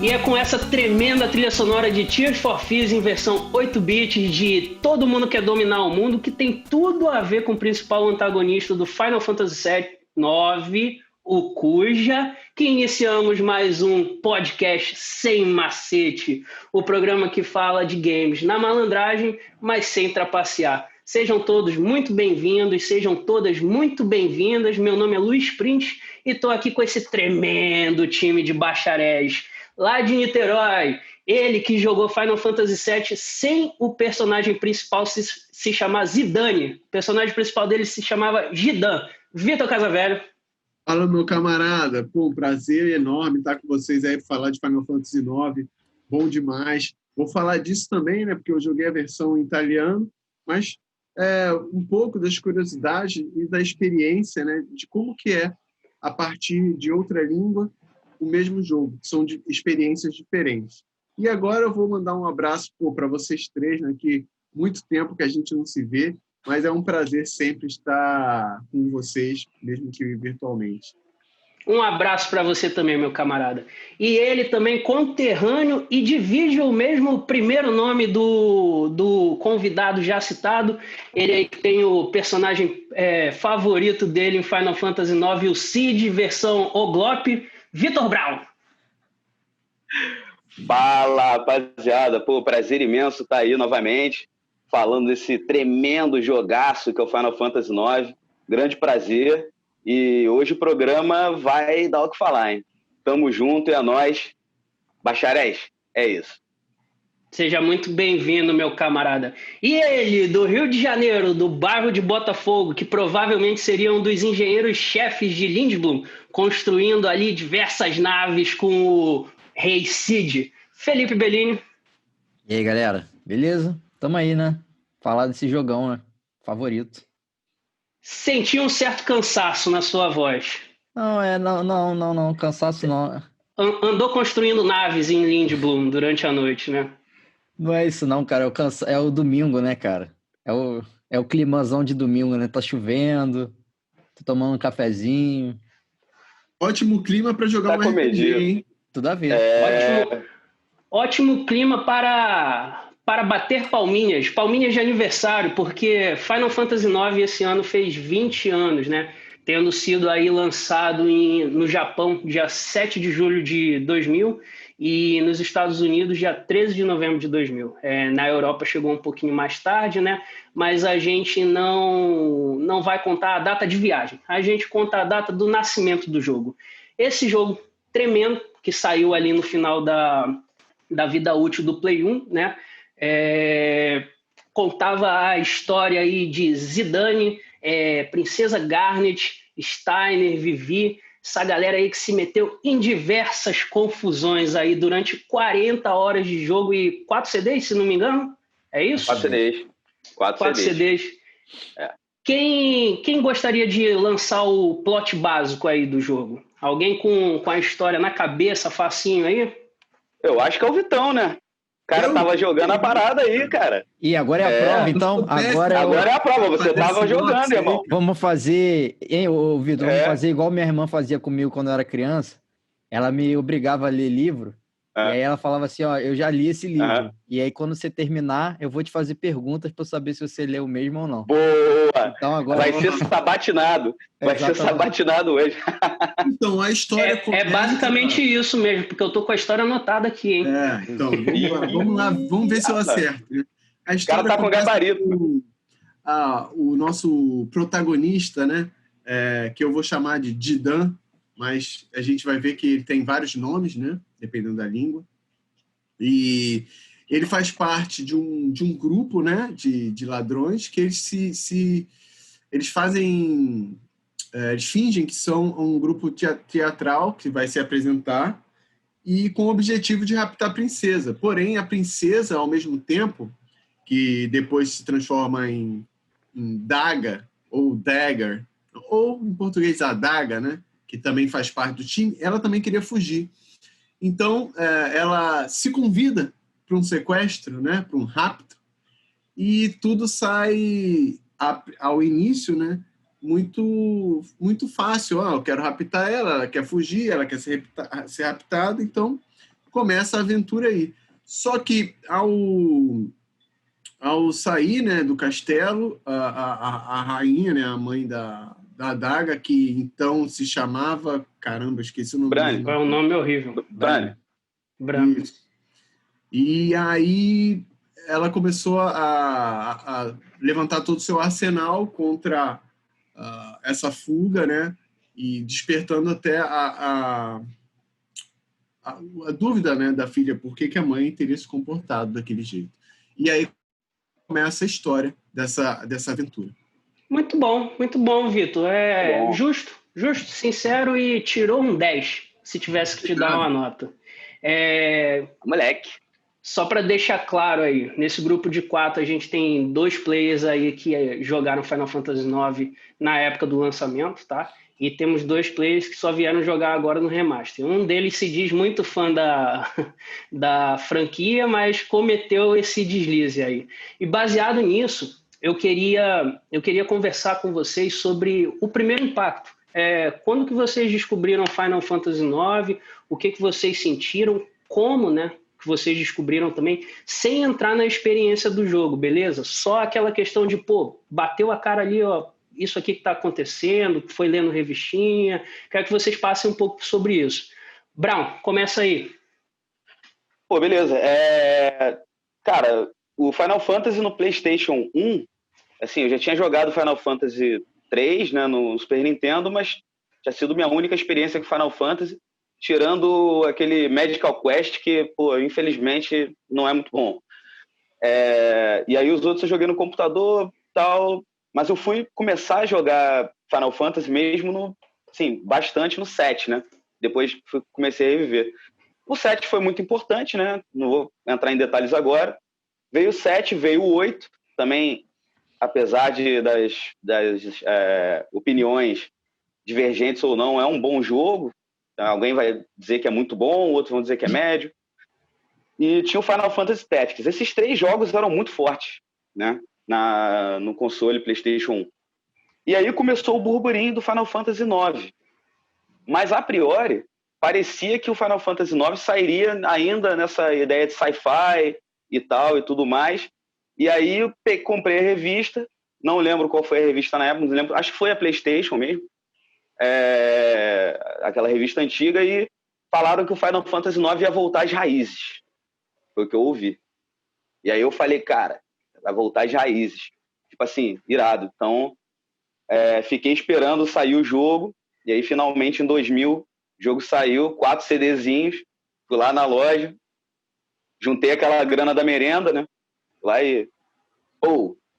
E é com essa tremenda trilha sonora de Tears for Fears em versão 8 bits de Todo Mundo Quer Dominar o Mundo, que tem tudo a ver com o principal antagonista do Final Fantasy VII, 9, o Kuja, que iniciamos mais um podcast sem macete, o programa que fala de games na malandragem, mas sem trapacear. Sejam todos muito bem-vindos, sejam todas muito bem-vindas. Meu nome é Luiz Print e estou aqui com esse tremendo time de bacharéis lá de Niterói. Ele que jogou Final Fantasy VII sem o personagem principal se chamar Zidane. O personagem principal dele se chamava Gidan. Vitor Casavelho. Fala, meu camarada. Pô, um prazer enorme estar com vocês aí para falar de Final Fantasy IX. Bom demais. Vou falar disso também, né? Porque eu joguei a versão em italiano, mas um pouco das curiosidades e da experiência, né? De como que é, a partir de outra língua, o mesmo jogo. São experiências diferentes. E agora eu vou mandar um abraço para vocês três, né? Que muito tempo que a gente não se vê, mas é um prazer sempre estar com vocês, mesmo que virtualmente. Um abraço para você também, meu camarada. E ele também conterrâneo e divide o mesmo primeiro nome do convidado já citado. Ele aí que tem o personagem favorito dele em Final Fantasy IX, o Cid, versão Oglop, Vitor Brown. Fala, rapaziada. Pô, prazer imenso estar aí novamente, falando desse tremendo jogaço que é o Final Fantasy IX. Grande prazer. E hoje o programa vai dar o que falar, hein? Tamo junto, é nóis. Bacharéis, é isso. Seja muito bem-vindo, meu camarada. E ele, do Rio de Janeiro, do bairro de Botafogo, que provavelmente seria um dos engenheiros-chefes de Lindblum, construindo ali diversas naves com o Rei Cid, Felipe Bellini. E aí, galera? Beleza? Tamo aí, né? Falar desse jogão, né? Favorito. Senti um certo cansaço na sua voz. Não, cansaço não. Andou construindo naves em Lindblum durante a noite, né? Não é isso não, cara, é o domingo, né, cara? É o climazão de domingo, né? Tá chovendo, tô tomando um cafezinho. Ótimo clima para jogar um RPG, hein? Tudo a ver. Ótimo clima para bater palminhas de aniversário, porque Final Fantasy IX esse ano fez 20 anos, né? Tendo sido aí lançado no Japão dia 7 de julho de 2000 e nos Estados Unidos dia 13 de novembro de 2000. Na Europa chegou um pouquinho mais tarde, né? Mas a gente não vai contar a data de viagem, a gente conta a data do nascimento do jogo. Esse jogo tremendo, que saiu ali no final da vida útil do Play 1, né? Contava a história aí de Zidane, Princesa Garnet, Steiner, Vivi, essa galera aí que se meteu em diversas confusões aí durante 40 horas de jogo e 4 CDs, se não me engano. É isso? 4 CDs. 4 CDs. Quem gostaria de lançar o plot básico aí do jogo? Alguém com a história na cabeça, facinho aí? Eu acho que é o Vitão, né? O cara tava jogando a parada aí, cara. E agora é a prova, então? Agora é a prova, você tava jogando, irmão. Vamos fazer, hein, Vitor? Vamos fazer igual minha irmã fazia comigo quando eu era criança. Ela me obrigava a ler livro. E aí ela falava assim, ó, eu já li esse livro. E aí quando você terminar, eu vou te fazer perguntas para eu saber se você leu o mesmo ou não. Boa! Então, agora vai ser sabatinado. Vai ser sabatinado hoje. Então, a história começa... É basicamente isso mesmo, porque eu tô com a história anotada aqui, hein? Então, vamos lá, vamos ver se eu acerto. A história o cara tá com gabarito. O nosso protagonista, né? Que eu vou chamar de Gidan, mas a gente vai ver que ele tem vários nomes, né? Dependendo da língua. E ele faz parte de um grupo, né? De ladrões que eles fazem... eles fingem que são um grupo teatral que vai se apresentar e com o objetivo de raptar a princesa. Porém, a princesa, ao mesmo tempo, que depois se transforma em Daga, ou Dagger, ou em português a Daga, né? Que também faz parte do time, ela também queria fugir. Então, ela se convida para um sequestro, né? Para um rapto, e tudo sai ao início, né? Muito, muito fácil. Eu quero raptar ela quer fugir, ela quer ser raptada, então começa a aventura aí. Só que ao sair, né, do castelo, a rainha, né, a mãe da adaga, que então se chamava... Caramba, esqueci o nome Bran. É um nome horrível. Bran. Isso. E aí ela começou a levantar todo o seu arsenal contra essa fuga, né? E despertando até a dúvida, né, da filha, por que a mãe teria se comportado daquele jeito. E aí começa a história dessa aventura. Muito bom, Vitor. Justo, sincero e tirou um 10, se tivesse que te dar uma nota. Moleque. Só para deixar claro aí, nesse grupo de 4 a gente tem 2 players aí que jogaram Final Fantasy IX na época do lançamento, tá? E temos 2 players que só vieram jogar agora no remaster. Um deles se diz muito fã da franquia, mas cometeu esse deslize aí. E baseado nisso, eu queria conversar com vocês sobre o primeiro impacto. Quando que vocês descobriram Final Fantasy IX? O que vocês sentiram? Como, né? Que vocês descobriram também, sem entrar na experiência do jogo, beleza? Só aquela questão de, bateu a cara ali, ó, isso aqui que está acontecendo, foi lendo revistinha. Quero que vocês passem um pouco sobre isso. Brown, começa aí. Beleza. Cara, o Final Fantasy no PlayStation 1, assim, eu já tinha jogado Final Fantasy 3, né, no Super Nintendo, mas tinha sido minha única experiência com Final Fantasy, tirando aquele Magical Quest, que, infelizmente, não é muito bom. E aí os outros eu joguei no computador tal, mas eu fui começar a jogar Final Fantasy mesmo, bastante no 7, né? Depois comecei a reviver. O 7 foi muito importante, né? Não vou entrar em detalhes agora. Veio o 7, veio o 8, também, apesar das opiniões divergentes ou não, é um bom jogo. Alguém vai dizer que é muito bom, outros vão dizer que é médio. E tinha o Final Fantasy Tactics. Esses 3 jogos eram muito fortes, né? No console PlayStation 1. E aí começou o burburinho do Final Fantasy IX. Mas, a priori, parecia que o Final Fantasy IX sairia ainda nessa ideia de sci-fi e tal e tudo mais. E aí eu comprei a revista. Não lembro qual foi a revista na época, não lembro, acho que foi a PlayStation mesmo. Aquela revista antiga, e falaram que o Final Fantasy IX ia voltar às raízes. Foi o que eu ouvi. E aí eu falei, cara, vai voltar às raízes. Tipo assim, irado. Então, fiquei esperando sair o jogo, e aí finalmente em 2000 o jogo saiu, 4 CDzinhos, fui lá na loja, juntei aquela grana da merenda, né? Lá e,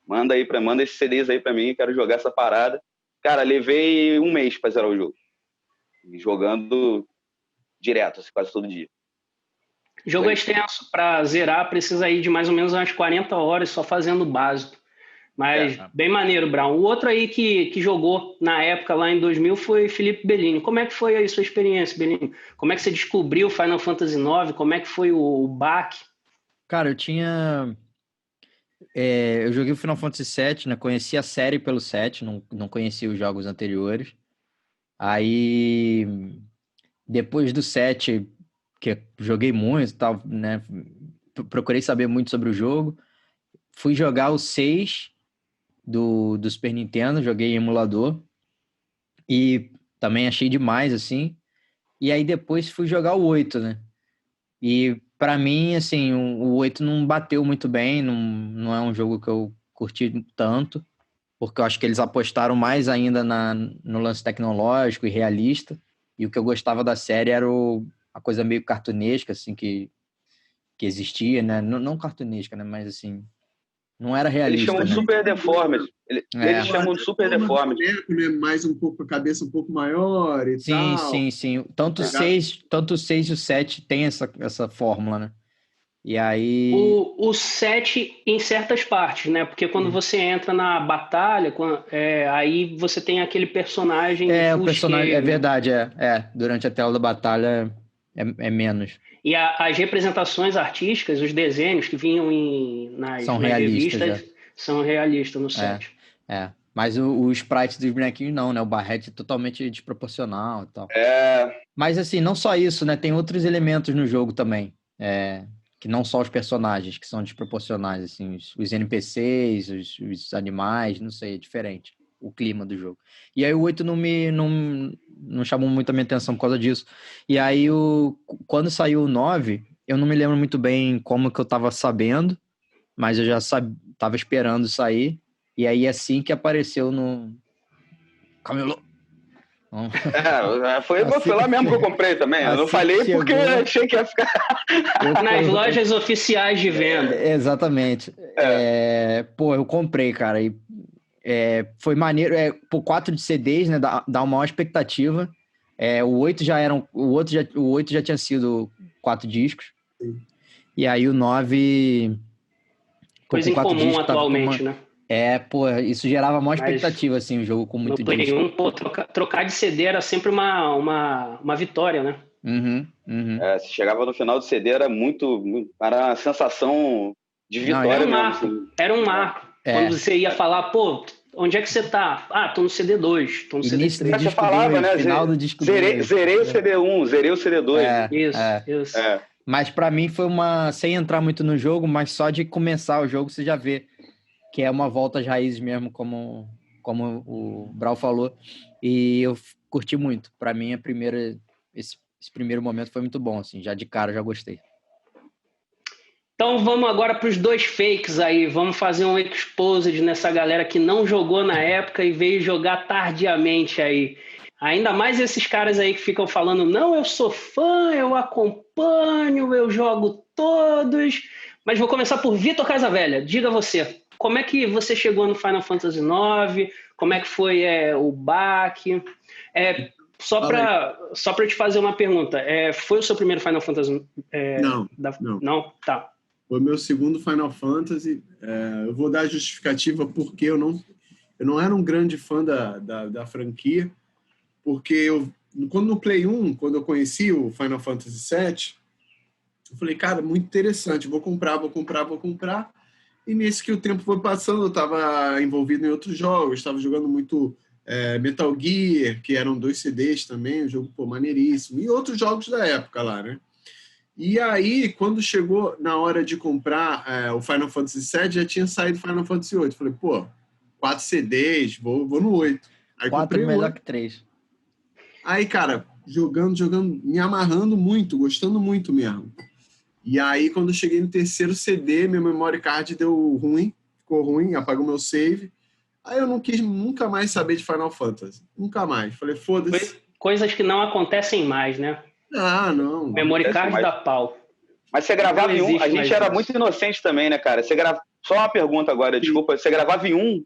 manda esses CDs aí pra mim, quero jogar essa parada. Cara, levei 1 mês pra zerar o jogo. Jogando direto, quase todo dia. O jogo é extenso. Para zerar, precisa ir de mais ou menos umas 40 horas só fazendo o básico. Mas bem maneiro, Brown. O outro aí que jogou na época, lá em 2000, foi Felipe Bellini. Como é que foi aí sua experiência, Bellini? Como é que você descobriu Final Fantasy IX? Como é que foi o baque? Cara, eu joguei o Final Fantasy VII, né? Conheci a série pelo 7, não conhecia os jogos anteriores. Aí, depois do 7, que eu joguei muito e tal, né? Procurei saber muito sobre o jogo. Fui jogar o 6 do Super Nintendo, joguei em emulador. E também achei demais, assim. E aí depois fui jogar o 8, né? E pra mim, assim, o 8 não bateu muito bem, não é um jogo que eu curti tanto, porque eu acho que eles apostaram mais ainda no lance tecnológico e realista, e o que eu gostava da série era a coisa meio cartunesca, assim, que existia, né? Não cartunesca, né? Mas, assim, não era realista, Eles chamam de super deformed. Eles chamam de super deformed. Né? Mais um pouco, a cabeça um pouco maior e tal. Sim. Tanto o 6 e o 7 tem essa fórmula, né? E aí... O 7 em certas partes, né? Porque quando você entra na batalha, aí você tem aquele personagem... o personagem, é verdade, durante a tela da batalha é menos. E as representações artísticas, os desenhos que vinham nas revistas, são realistas no 7. Mas o sprite dos bonequinhos não, né? O Barrete é totalmente desproporcional e tal. Mas, assim, não só isso, né? Tem outros elementos no jogo também. Que não só os personagens, que são desproporcionais, assim, os NPCs, os animais, não sei, é diferente o clima do jogo. E aí o 8 não chamou muito a minha atenção por causa disso. E aí, quando saiu o 9, eu não me lembro muito bem como que eu tava sabendo, mas eu já tava esperando sair. E aí, assim que apareceu no... Camelô. Foi lá mesmo que eu comprei também. Eu não falei porque eu achei que ia ficar... Nas lojas oficiais de venda. Exatamente. Eu comprei, cara. E foi maneiro. Por 4 de CDs, né? Dá uma maior expectativa. O 8 já era... O 8 já tinha sido 4 discos. Sim. E aí o 9... Coisa incomum atualmente, né? Isso gerava maior expectativa, assim, o jogo com muito disco. No Play 1, trocar de CD era sempre uma vitória, né? Uhum. Se chegava no final do CD, era era uma sensação de vitória mesmo. Era um marco. Quando você ia falar, onde é que você tá? Tô no CD 2, tô no CD 3. Você falava, né? Final do disco zerei o CD 1, zerei o CD 2. Isso. Mas pra mim foi sem entrar muito no jogo, mas só de começar o jogo você já vê que é uma volta às raízes mesmo, como o Brau falou. E eu curti muito. Pra mim, esse primeiro momento foi muito bom, assim. Já de cara, já gostei. Então vamos agora para os 2 fakes aí. Vamos fazer um exposed nessa galera que não jogou na época e veio jogar tardiamente aí. Ainda mais esses caras aí que ficam falando, não, eu sou fã, eu acompanho, eu jogo todos. Mas vou começar por Vitor Casavelha. Diga você, como é que você chegou no Final Fantasy IX? Como é que foi o baque? Só para te fazer uma pergunta, foi o seu primeiro Final Fantasy? Não? Tá. Foi meu segundo Final Fantasy. Eu vou dar a justificativa porque eu não era um grande fã da franquia, porque quando no Play 1, quando eu conheci o Final Fantasy VII, eu falei, cara, muito interessante, vou comprar. E nesse que o tempo foi passando, eu estava envolvido em outros jogos, estava jogando muito Metal Gear, que eram 2 CDs também, um jogo maneiríssimo, e outros jogos da época lá, né? E aí, quando chegou na hora de comprar o Final Fantasy VII, já tinha saído Final Fantasy VIII. Falei, 4 CDs, vou no 8. Aí 4 melhor que 3. Aí, cara, jogando, me amarrando muito, gostando muito mesmo. E aí, quando eu cheguei no 3º CD, meu memory card ficou ruim, apagou meu save. Aí eu não quis nunca mais saber de Final Fantasy. Nunca mais. Falei, foda-se. Coisas que não acontecem mais, né? Não. Memory card da pau. Mas você gravava em 1, a gente era muito inocente também, né, cara? Só uma pergunta agora, desculpa. Você gravava em 1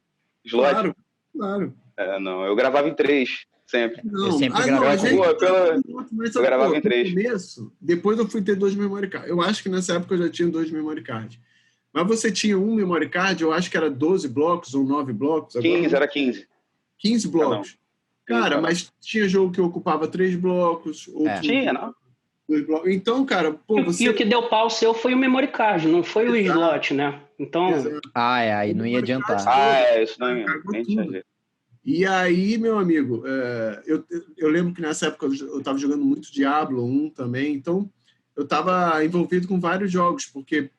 slot? Claro. Não, eu gravava em 3. Sempre. Eu sempre gravava eu gravava em 3. Começo, depois eu fui ter 2 memory cards. Eu acho que nessa época eu já tinha 2 memory cards. Mas você tinha um memory card, eu acho que era 12 blocos ou 9 blocos. 15, era 15. 15 blocos. Cara, mas tinha jogo que ocupava 3 blocos. Tinha, não? 2 blocos. Então, cara, E o que deu pau seu foi o memory card, não foi o slot, né? Então... aí não ia adiantar. Isso não ia. Nem tinha jeito. E aí, meu amigo, eu lembro que nessa época eu estava jogando muito Diablo 1 também, então eu estava envolvido com vários jogos, porque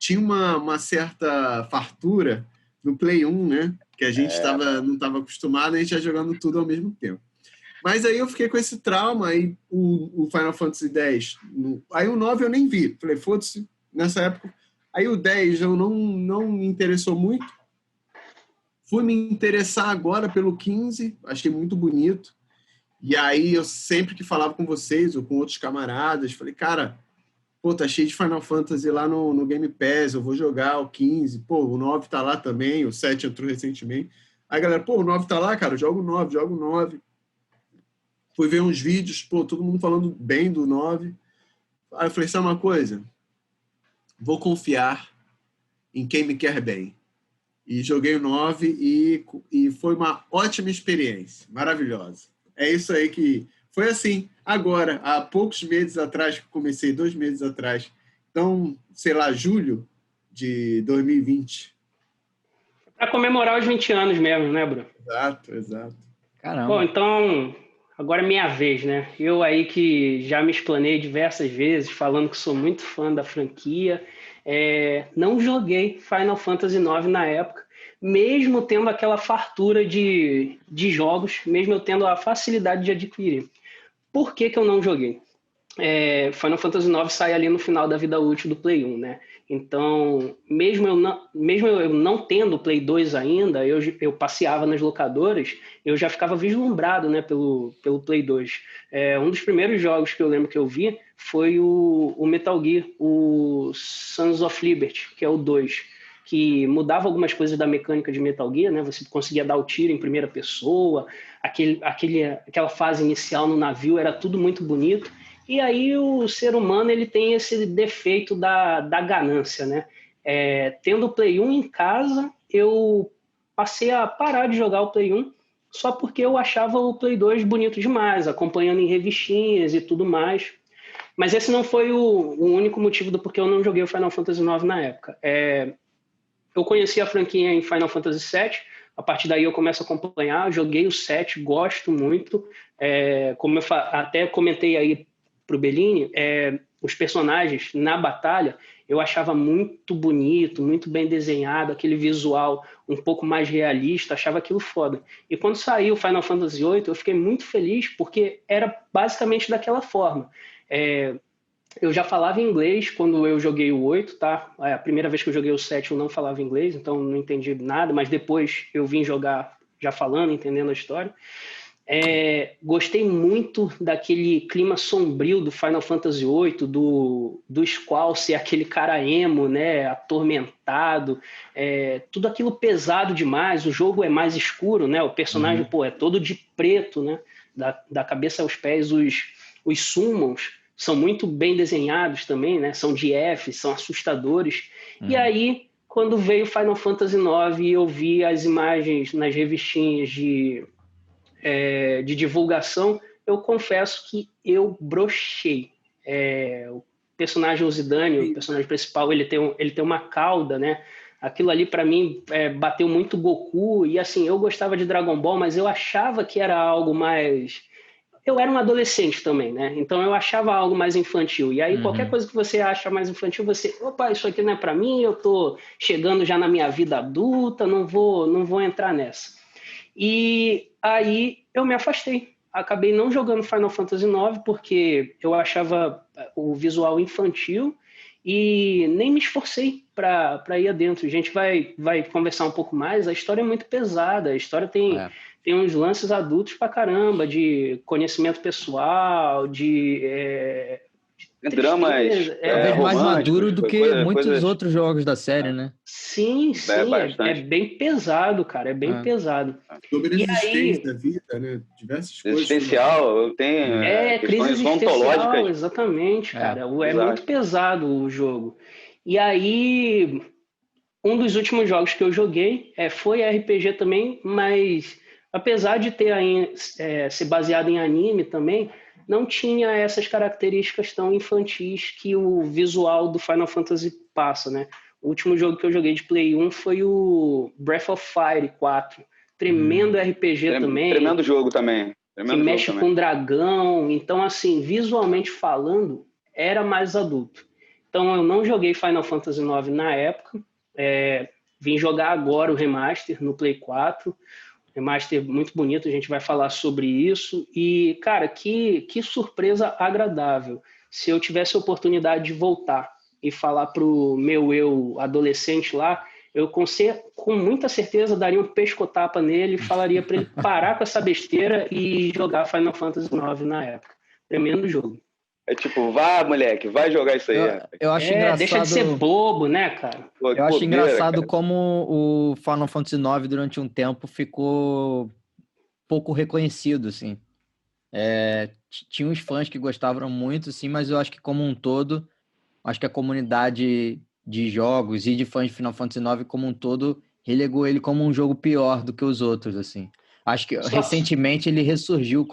tinha uma certa fartura no Play 1, né? Que a gente não estava acostumado, a gente ia jogando tudo ao mesmo tempo. Mas aí eu fiquei com esse trauma, aí o Final Fantasy X, aí o 9 eu nem vi, falei, foda-se, nessa época. Aí o 10 eu não me interessou muito. Fui me interessar agora pelo 15, achei muito bonito. E aí eu sempre que falava com vocês ou com outros camaradas, falei, cara, tá cheio de Final Fantasy lá no Game Pass, eu vou jogar o 15, o 9 tá lá também, o 7 entrou recentemente. Aí galera, o 9 tá lá, cara, jogo o 9. Fui ver uns vídeos, todo mundo falando bem do 9. Aí eu falei, sabe uma coisa? Vou confiar em quem me quer bem. E joguei o 9 e foi uma ótima experiência, maravilhosa. É isso aí que... Foi assim, agora, há poucos meses atrás, que comecei 2 meses atrás. Então, sei lá, julho de 2020. Para comemorar os 20 anos mesmo, né, Bruno? Exato. Caramba. Bom, então, Agora é minha vez, né? Eu aí que já me explanei diversas vezes, falando que sou muito fã da franquia, não joguei Final Fantasy IX na época, mesmo tendo aquela fartura de jogos, mesmo eu tendo a facilidade de adquirir. Por que que eu não joguei? Final Fantasy IX sai ali no final da vida útil do Play 1, né? Então, mesmo eu não tendo o Play 2 ainda, eu passeava nas locadoras, eu já ficava vislumbrado, né, pelo Play 2. Um dos primeiros jogos que eu lembro que eu vi foi o Metal Gear, o Sons of Liberty, que é o 2, que mudava algumas coisas da mecânica de Metal Gear, né? Você conseguia dar o tiro em primeira pessoa, aquela fase inicial no navio era tudo muito bonito. E aí o ser humano ele tem esse defeito da ganância, né? Tendo o Play 1 em casa, eu passei a parar de jogar o Play 1 só porque eu achava o Play 2 bonito demais, acompanhando em revistinhas e tudo mais. Mas esse não foi o único motivo do porquê eu não joguei o Final Fantasy IX na época. Eu conheci a franquia em Final Fantasy VII, a partir daí eu começo a acompanhar, joguei o 7, gosto muito. Como eu até comentei aí para o Bellini, os personagens na batalha eu achava muito bonito, muito bem desenhado, aquele visual um pouco mais realista, achava aquilo foda. E quando saiu o Final Fantasy VIII, eu fiquei muito feliz porque era basicamente daquela forma. Eu já falava inglês quando eu joguei o 8, tá? A primeira vez que eu joguei o 7 eu não falava inglês, então não entendi nada, mas depois eu vim jogar já falando, entendendo a história. Gostei muito daquele clima sombrio do Final Fantasy VIII, do Squall ser aquele cara emo, né, atormentado, tudo aquilo pesado demais, o jogo é mais escuro, né, o personagem é todo de preto, né, da cabeça aos pés, os summons são muito bem desenhados também, né, são de F, são assustadores, e aí quando veio Final Fantasy IX e eu vi as imagens nas revistinhas de divulgação, eu confesso que eu brochei. O personagem Zidane, o personagem principal, ele tem uma cauda, né? Aquilo ali para mim bateu muito Goku, e assim, eu gostava de Dragon Ball, mas eu achava que era algo mais... Eu era um adolescente também, né? Então eu achava algo mais infantil. E aí qualquer coisa que você acha mais infantil, opa, isso aqui não é para mim, eu tô chegando já na minha vida adulta, não vou entrar nessa. E aí eu me afastei. Acabei não jogando Final Fantasy IX porque eu achava o visual infantil e nem me esforcei para ir adentro. A gente vai conversar um pouco mais. A história é muito pesada. A história tem uns lances adultos pra caramba, de conhecimento pessoal, de dramas talvez mais maduro do que muitos outros jogos da série, né? Sim, é bem pesado, cara, é bem pesado. Sobre a existência da vida, né? Diversas coisas. Existencial, tem crise questões existencial, ontológicas. exatamente, cara. É muito pesado o jogo. E aí, um dos últimos jogos que eu joguei foi RPG também, mas apesar de ter ser baseado em anime também, não tinha essas características tão infantis que o visual do Final Fantasy passa, né? O último jogo que eu joguei de Play 1 foi o Breath of Fire 4. Tremendo RPG também. Tremendo jogo também. Que mexe com dragão. Então, assim, visualmente falando, era mais adulto. Então, eu não joguei Final Fantasy IX na época. Vim jogar agora o Remaster no Play 4. Remaster muito bonito, a gente vai falar sobre isso. E, cara, que surpresa agradável. Se eu tivesse a oportunidade de voltar e falar pro meu eu adolescente lá, eu com muita certeza daria um pescotapa nele e falaria para ele parar com essa besteira e jogar Final Fantasy IX na época. Tremendo jogo. Vá, moleque, vai jogar isso aí. Eu acho engraçado... Deixa de ser bobo, né, cara? Eu acho engraçado como o Final Fantasy IX, durante um tempo, ficou pouco reconhecido, assim. Tinha uns fãs que gostavam muito, sim, mas eu acho que, como um todo, acho que a comunidade de jogos e de fãs de Final Fantasy IX, como um todo, relegou ele como um jogo pior do que os outros, assim. Acho que, recentemente, ele ressurgiu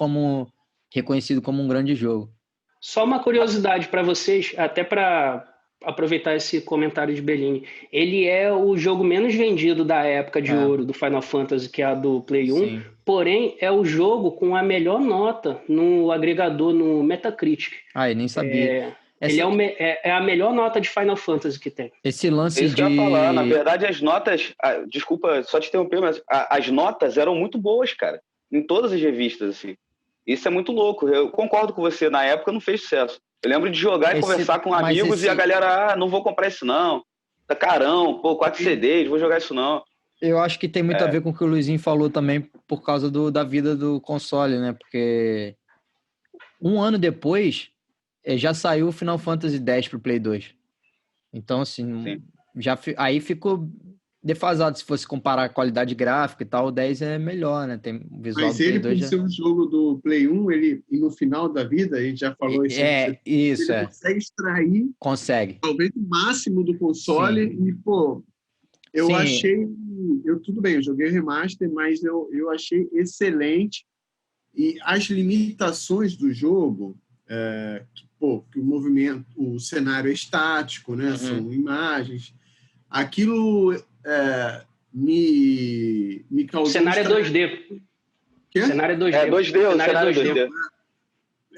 reconhecido como um grande jogo. Só uma curiosidade para vocês, até para aproveitar esse comentário de Bellini. Ele é o jogo menos vendido da época de ouro do Final Fantasy, que é a do Play 1, porém é o jogo com a melhor nota no agregador, no Metacritic. Eu nem sabia. Ele é a melhor nota de Final Fantasy que tem. Esse lance Isso que eu ia falar. Na verdade, as notas... desculpa só te interromper, mas as notas eram muito boas, cara. Em todas as revistas, assim. Isso é muito louco. Eu concordo com você. Na época não fez sucesso. Eu lembro de jogar e conversar com amigos e a galera... não vou comprar isso não. Tá carão. 4 CDs, vou jogar isso não. Eu acho que tem muito a ver com o que o Luizinho falou também por causa da vida do console, né? Porque um ano depois já saiu o Final Fantasy X pro Play 2. Então, assim, aí ficou defasado. Se fosse comparar a qualidade gráfica e tal, o 10 é melhor, né? Tem o visual Mas do Play ele, 2 por ser um jogo do Play 1, e no final da vida, a gente já falou isso. Ele consegue extrair talvez o máximo do console. Sim. E, eu achei... tudo bem, eu joguei o remaster, mas eu achei excelente. E as limitações do jogo, que o movimento, o cenário é estático, né? São imagens. Aquilo me causou... O cenário é 2D. Quê? O cenário é 2D. O cenário é 2D.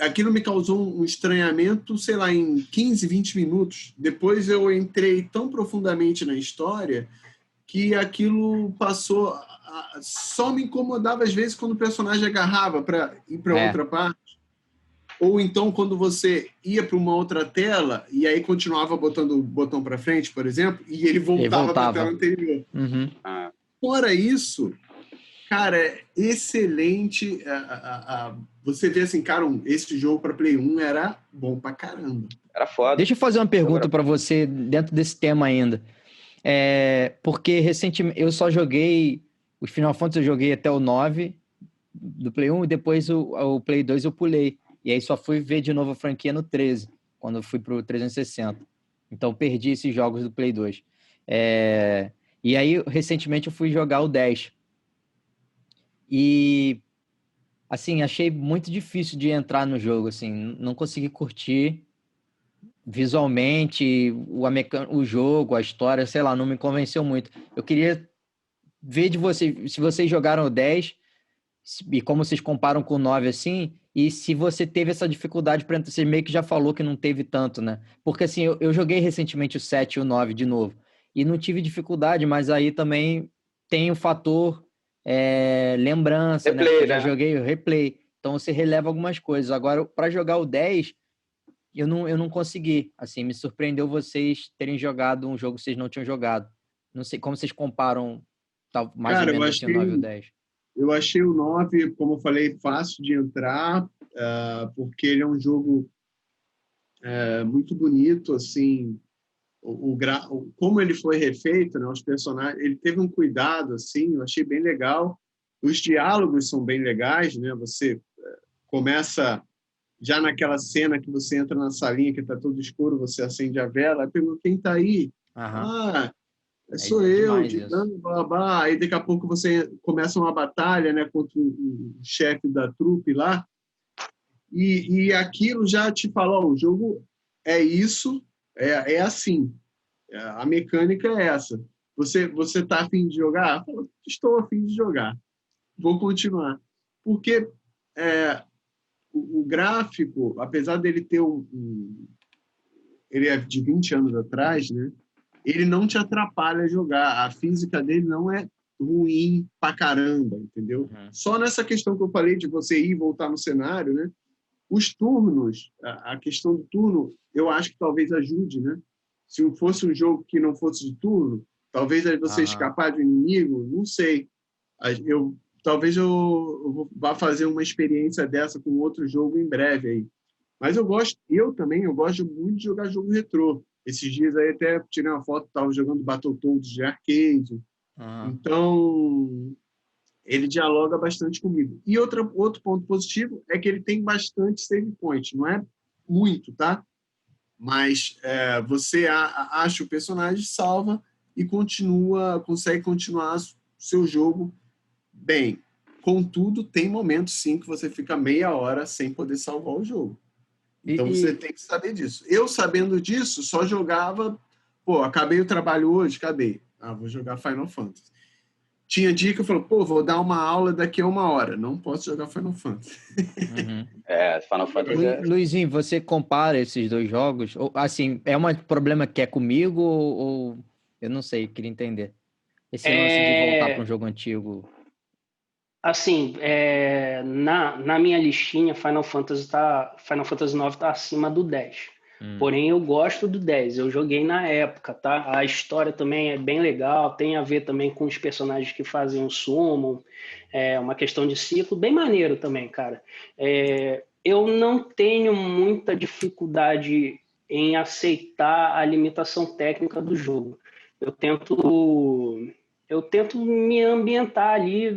Aquilo me causou um estranhamento, sei lá, em 15, 20 minutos. Depois eu entrei tão profundamente na história que aquilo passou... Só me incomodava às vezes quando o personagem agarrava para ir para outra parte. Ou então quando você ia para uma outra tela e aí continuava botando o botão para frente, por exemplo, e ele voltava para a tela anterior. Fora isso, cara, é excelente. Você vê assim, cara, esse jogo para Play 1 era bom pra caramba. Era foda. Deixa eu fazer uma pergunta para você dentro desse tema ainda. Porque recentemente eu só joguei os Final Fantasy, eu joguei até o 9 do Play 1 e depois o Play 2 eu pulei. E aí só fui ver de novo a franquia no 13, quando eu fui pro 360. Então perdi esses jogos do Play 2. E aí recentemente eu fui jogar o 10. E assim, achei muito difícil de entrar no jogo, assim, não consegui curtir visualmente o jogo, a história, sei lá, não me convenceu muito. Eu queria ver de vocês, se vocês jogaram o 10 e como vocês comparam com o 9 assim, e se você teve essa dificuldade para entrar. Você meio que já falou que não teve tanto, né? Porque assim, eu joguei recentemente o 7 e o 9 de novo e não tive dificuldade, mas aí também tem o fator lembrança, replay, né? Eu já joguei o replay, então você releva algumas coisas. Agora, para jogar o 10, eu não consegui. Assim, me surpreendeu vocês terem jogado um jogo que vocês não tinham jogado. Não sei como vocês comparam mais ou menos assim, o 9 e o 10. Eu achei o 9, como eu falei, fácil de entrar, porque ele é um jogo muito bonito, assim, como ele foi refeito, né, os personagens, ele teve um cuidado, assim, eu achei bem legal. Os diálogos são bem legais, né? Você começa já naquela cena que você entra na salinha que está tudo escuro, você acende a vela, aí pergunta, quem está aí? Sou eu, blá, blá. Aí daqui a pouco você começa uma batalha, né, contra o chefe da trupe lá, e aquilo já te fala, o jogo é isso, é assim, a mecânica é essa. Você está a fim de jogar? Estou a fim de jogar, vou continuar. Porque o gráfico, apesar dele ter ele é de 20 anos atrás, né? Ele não te atrapalha a jogar. A física dele não é ruim pra caramba, entendeu? Só nessa questão que eu falei de você ir e voltar no cenário, né? Os turnos, a questão do turno, eu acho que talvez ajude, né? Se fosse um jogo que não fosse de turno, talvez você escapar de um inimigo, não sei. Talvez eu vá fazer uma experiência dessa com outro jogo em breve aí. Mas eu gosto muito de jogar jogo retrô. Esses dias aí até tirei uma foto, estava jogando Battletoads de arcade. Então, ele dialoga bastante comigo. E outro ponto positivo é que ele tem bastante save point. Não é muito, tá? Mas você acha o personagem, salva e consegue continuar seu jogo bem. Contudo, tem momentos, sim, que você fica meia hora sem poder salvar o jogo. Então você tem que saber disso. Eu, sabendo disso, só jogava... acabei o trabalho hoje, acabei. Vou jogar Final Fantasy. tinha dia que eu falava, pô, vou dar uma aula daqui a 1 hora. Não posso jogar Final Fantasy. Final Fantasy Luizinho, você compara esses dois jogos? Ou, assim, é um problema que é comigo ou... Eu não sei, queria entender. Esse lance de voltar para um jogo antigo. Assim, na minha listinha, Final Fantasy IX está acima do 10. Porém, eu gosto do 10. Eu joguei na época, tá? A história também é bem legal, tem a ver também com os personagens que fazem o summon, uma questão de ciclo, bem maneiro também, cara. Eu não tenho muita dificuldade em aceitar a limitação técnica do jogo. Eu tento me ambientar ali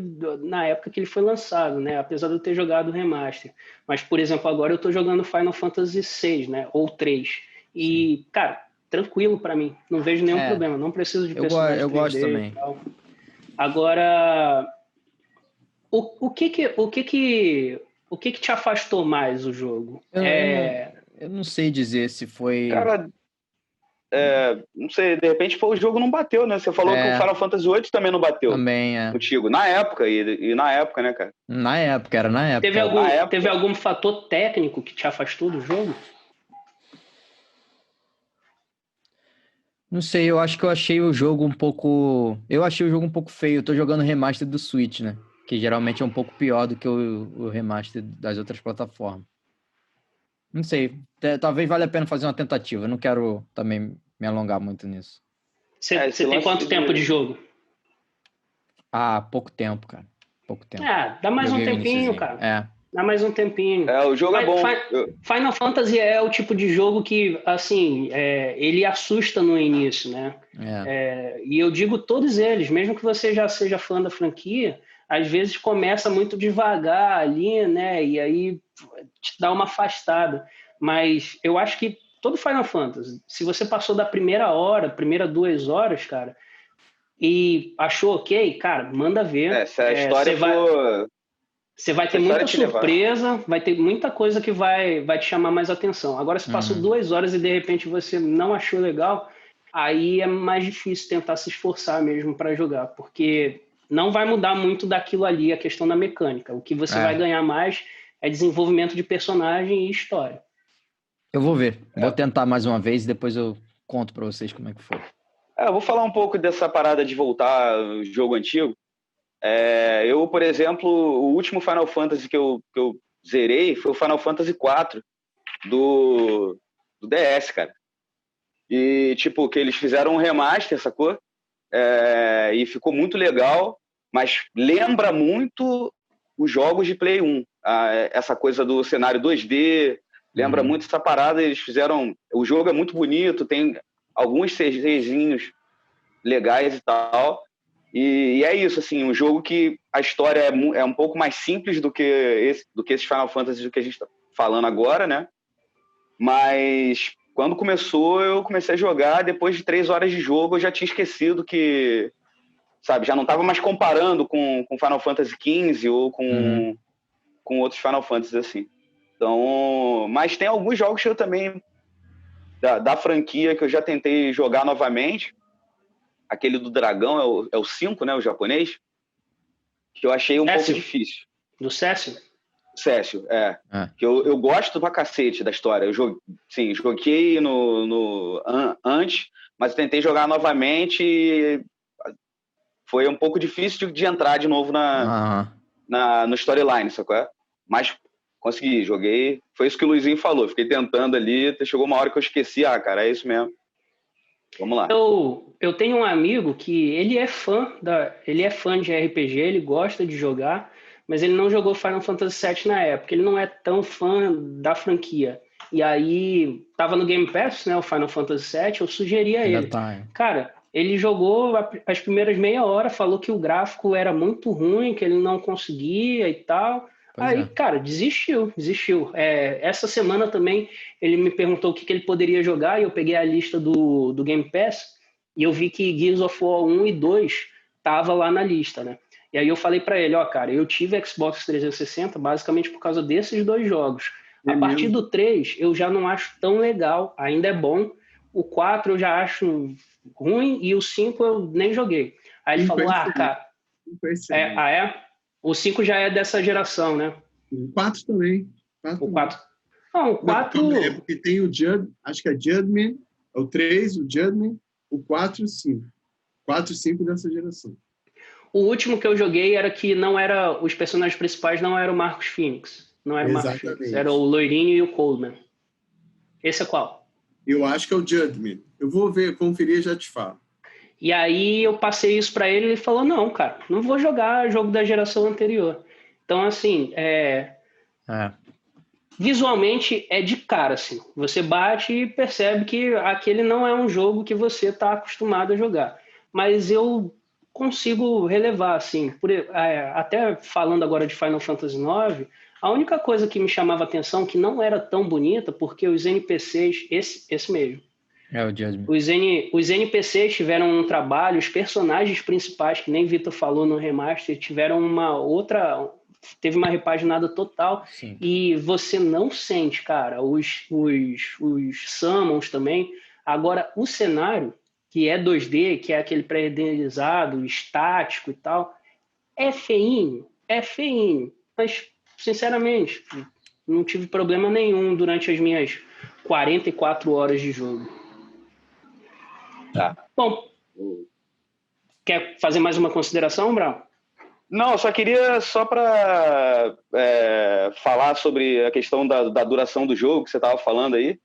na época que ele foi lançado, né? Apesar de eu ter jogado o remaster. Mas, por exemplo, agora eu estou jogando Final Fantasy VI, né? Ou 3. E, cara, tranquilo para mim. Não vejo nenhum problema. Não preciso de personagem 3D. Eu gosto também. Agora, o que te afastou mais do jogo? Eu não sei dizer se foi... Cara... não sei, de repente foi o jogo não bateu, né? Você falou que o Final Fantasy VIII também não bateu. Também, contigo. Na época, e na época, né, cara? Na época. Teve algum fator técnico que te afastou do jogo? Não sei, eu acho que eu achei o jogo um pouco... Eu achei o jogo um pouco feio. Eu tô jogando o remaster do Switch, né? Que geralmente é um pouco pior do que o remaster das outras plataformas. Não sei, talvez valha a pena fazer uma tentativa. Eu não quero também me alongar muito nisso. Você tem quanto tempo de jogo? Pouco tempo, cara. Pouco tempo. Dá mais um tempinho, cara. Dá mais um tempinho. O jogo é bom. Final Fantasy é o tipo de jogo que, assim, ele assusta no início, né? E eu digo todos eles, mesmo que você já seja fã da franquia, às vezes começa muito devagar ali, né? E aí te dá uma afastada. Mas eu acho que todo Final Fantasy, se você passou da primeira 2 horas, cara, e achou ok, cara, manda ver. Se a história você vai ter muita surpresa, vai ter muita coisa que vai te chamar mais atenção. Agora, se passou 2 horas e de repente você não achou legal, aí é mais difícil tentar se esforçar mesmo para jogar, porque não vai mudar muito daquilo ali, a questão da mecânica. O que você vai ganhar mais é desenvolvimento de personagem e história. Eu vou ver. Vou tentar mais uma vez e depois eu conto para vocês como é que foi. Eu vou falar um pouco dessa parada de voltar ao jogo antigo. Eu, por exemplo, o último Final Fantasy que eu zerei foi o Final Fantasy IV do DS, cara. E, tipo, que eles fizeram um remaster, sacou? E ficou muito legal, mas lembra muito os jogos de Play 1. Essa coisa do cenário 2D, lembra muito essa parada. Eles fizeram... O jogo é muito bonito, tem alguns CGzinhos legais e tal. E é isso, assim, um jogo que a história é um pouco mais simples do que esses Final Fantasy do que a gente tá falando agora, né? Mas quando começou, eu comecei a jogar, depois de 3 horas de jogo, eu já tinha esquecido que, sabe, já não estava mais comparando com Final Fantasy XV ou com outros Final Fantasy, assim. Então, mas tem alguns jogos que eu também, da franquia, que eu já tentei jogar novamente. Aquele do dragão é o 5, né? O japonês. Que eu achei um pouco difícil. Do Cécio? Cécio, Que eu gosto pra cacete da história. Eu joguei antes, mas tentei jogar novamente e foi um pouco difícil de entrar de novo no storyline, sacou? Mas consegui, joguei. Foi isso que o Luizinho falou. Fiquei tentando ali, chegou uma hora que eu esqueci. Cara, é isso mesmo. Vamos lá. Eu tenho um amigo que ele é fã de RPG, ele gosta de jogar, mas ele não jogou Final Fantasy VII na época, ele não é tão fã da franquia. E aí, tava no Game Pass, né, o Final Fantasy VII, eu sugeri a ele. Cara, ele jogou as primeiras meia hora, falou que o gráfico era muito ruim, que ele não conseguia e tal. Cara, desistiu. Essa semana também ele me perguntou o que ele poderia jogar e eu peguei a lista do Game Pass e eu vi que Gears of War 1 e 2 tava lá na lista, né? E aí eu falei para ele, cara, eu tive Xbox 360 basicamente por causa desses 2 jogos. A partir do 3 eu já não acho tão legal, ainda é bom. O 4 eu já acho ruim e o 5 eu nem joguei. Aí ele falou, cara... É? O 5 já é dessa geração, né? O 4 também. O 4. Não, o 4... É porque tem o acho que é Judgment, o 3, o Judgment, o 4 e o 5. 4 e 5 dessa geração. O último que eu joguei era que não era... Os personagens principais não eram o Marcus Phoenix. Não era o Marcus Phoenix. Era o Loirinho e o Coleman. Esse é qual? Eu acho que é o Judgment. Eu vou conferir e já te falo. E aí eu passei isso para ele e ele falou, não, cara, não vou jogar jogo da geração anterior. Então, assim, visualmente é de cara, assim. Você bate e percebe que aquele não é um jogo que você está acostumado a jogar. Mas eu consigo relevar, assim. Até falando agora de Final Fantasy IX, a única coisa que me chamava atenção, que não era tão bonita, porque os NPCs, esse mesmo. É o Judgment. Os NPCs tiveram um trabalho, os personagens principais, que nem Vitor falou no remaster, tiveram teve uma repaginada total. Sim. E você não sente, cara, os summons também. Agora, o cenário, que é 2D, que é aquele pré-renderizado, estático e tal, é feinho, mas, sinceramente, não tive problema nenhum durante as minhas 44 horas de jogo. Tá. Bom, quer fazer mais uma consideração, Brown? Não, eu só queria para falar sobre a questão da duração do jogo que você estava falando aí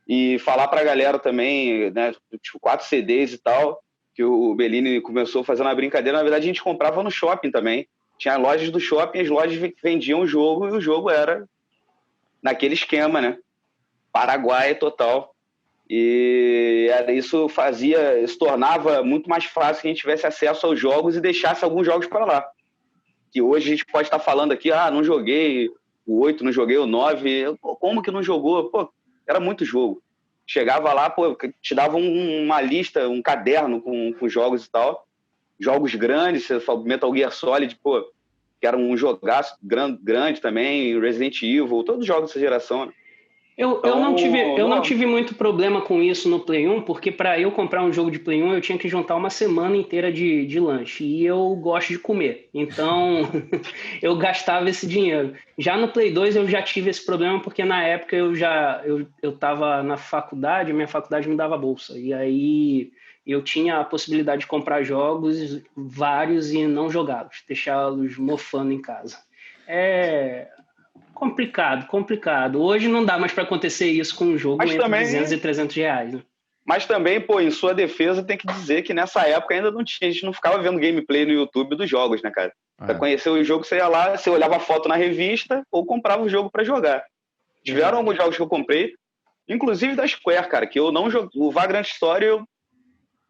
e falar para a galera também, né, tipo 4 CDs e tal, que o Bellini começou fazendo uma brincadeira. Na verdade, a gente comprava no shopping também. Tinha lojas do shopping, as lojas vendiam o jogo e o jogo era naquele esquema, né? Paraguai total. E isso tornava muito mais fácil que a gente tivesse acesso aos jogos e deixasse alguns jogos para lá. Que hoje a gente pode estar falando aqui, não joguei o 8, não joguei o 9. Como que não jogou? Pô, era muito jogo. Chegava lá, te dava uma lista, um caderno com jogos e tal. Jogos grandes, Metal Gear Solid, que era um jogaço grande também, Resident Evil, todos os jogos dessa geração, né? Eu não tive muito problema com isso no Play 1, porque para eu comprar um jogo de Play 1 eu tinha que juntar uma semana inteira de lanche, e eu gosto de comer, então eu gastava esse dinheiro. Já no Play 2 eu já tive esse problema, porque na época eu estava na faculdade, minha faculdade me dava bolsa, e aí eu tinha a possibilidade de comprar jogos, vários, e não jogá-los, deixá-los mofando em casa. Complicado. Hoje não dá mais para acontecer isso com um jogo entre 200 e 300 reais. Né? Mas também, em sua defesa, tem que dizer que nessa época ainda não tinha, a gente não ficava vendo gameplay no YouTube dos jogos, né, cara? Pra conhecer o jogo, você ia lá, você olhava a foto na revista ou comprava o jogo para jogar. Tiveram alguns jogos que eu comprei, inclusive da Square, cara, que eu não joguei. O Vagrant Story eu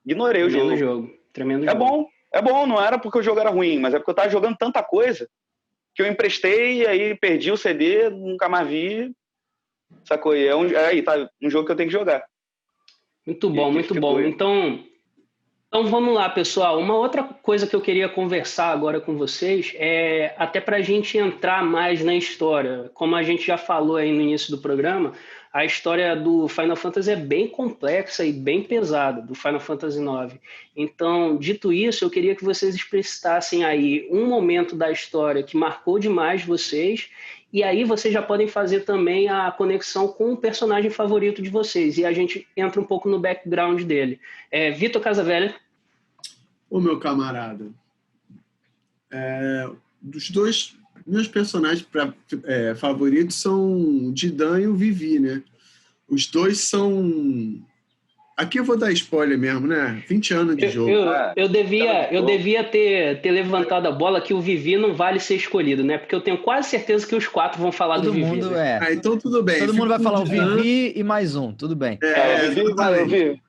ignorei o jogo. Tremendo jogo. Bom, não era porque o jogo era ruim, mas é porque eu tava jogando tanta coisa que eu emprestei, aí perdi o CD, nunca mais vi, sacou? E tá um jogo que eu tenho que jogar. Muito bom. Então vamos lá, pessoal. Uma outra coisa que eu queria conversar agora com vocês é até para a gente entrar mais na história. Como a gente já falou aí no início do programa, a história do Final Fantasy é bem complexa e bem pesada, do Final Fantasy IX. Então, dito isso, eu queria que vocês explicitassem aí um momento da história que marcou demais vocês, e aí vocês já podem fazer também a conexão com o personagem favorito de vocês, e a gente entra um pouco no background dele. Vitor Casavelli. Ô, meu camarada, dos dois meus personagens favoritos são o Didan e o Vivi, né? Os dois são... Aqui eu vou dar spoiler mesmo, né? 20 anos de jogo. Eu devia ter levantado a bola que o Vivi não vale ser escolhido, né? Porque eu tenho quase certeza que os 4 vão falar do Vivi. Né? Então tudo bem. Todo mundo vai falar o Vivi e mais um, tudo bem. Vivi.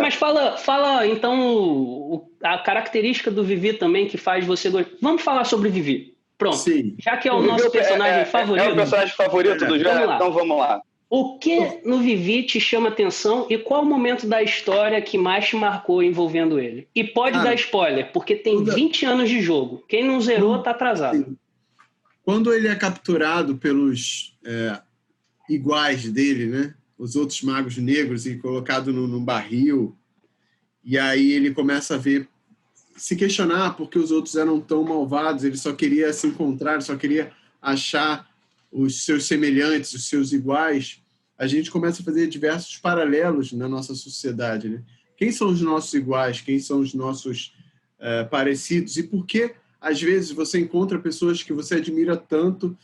Mas fala então a característica do Vivi também que faz você gostar. Vamos falar sobre o Vivi. Pronto. Sim. Já que é o nosso personagem favorito. É o personagem favorito do jogo, então vamos lá. O que no Vivi te chama atenção e qual o momento da história que mais te marcou envolvendo ele? E pode dar spoiler, porque tem 20 anos de jogo. Quem não zerou tá atrasado. Sim. Quando ele é capturado pelos iguais dele, né? Os outros magos negros, e colocado num barril, e aí ele começa a ver se questionar porque os outros eram tão malvados, ele só queria se encontrar, só queria achar os seus semelhantes, os seus iguais, a gente começa a fazer diversos paralelos na nossa sociedade, né? Quem são os nossos iguais? Quem são os nossos parecidos? E por que, às vezes, você encontra pessoas que você admira tanto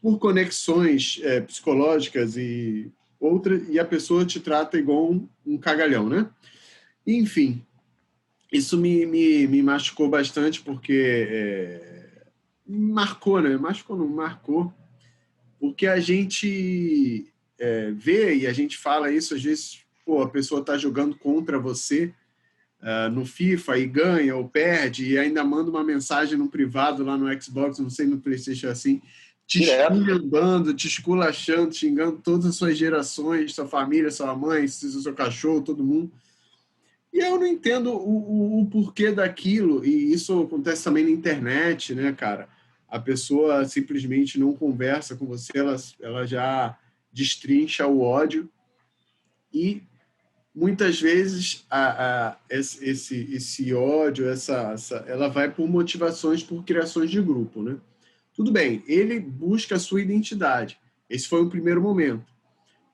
por conexões psicológicas e outras, e a pessoa te trata igual um cagalhão, né? Enfim, isso me machucou bastante porque me marcou, né? Marcou, porque a gente vê e a gente fala isso, às vezes, pô, a pessoa está jogando contra você no FIFA e ganha ou perde e ainda manda uma mensagem no privado lá no Xbox, não sei, no PlayStation assim, te esculhambando, te esculachando, xingando todas as suas gerações, sua família, sua mãe, seu cachorro, todo mundo. E eu não entendo o porquê daquilo, e isso acontece também na internet, né, cara? A pessoa simplesmente não conversa com você, ela já destrincha o ódio, e muitas vezes esse ódio, ela vai por motivações, por criações de grupo, né? Tudo bem, ele busca a sua identidade. Esse foi o primeiro momento.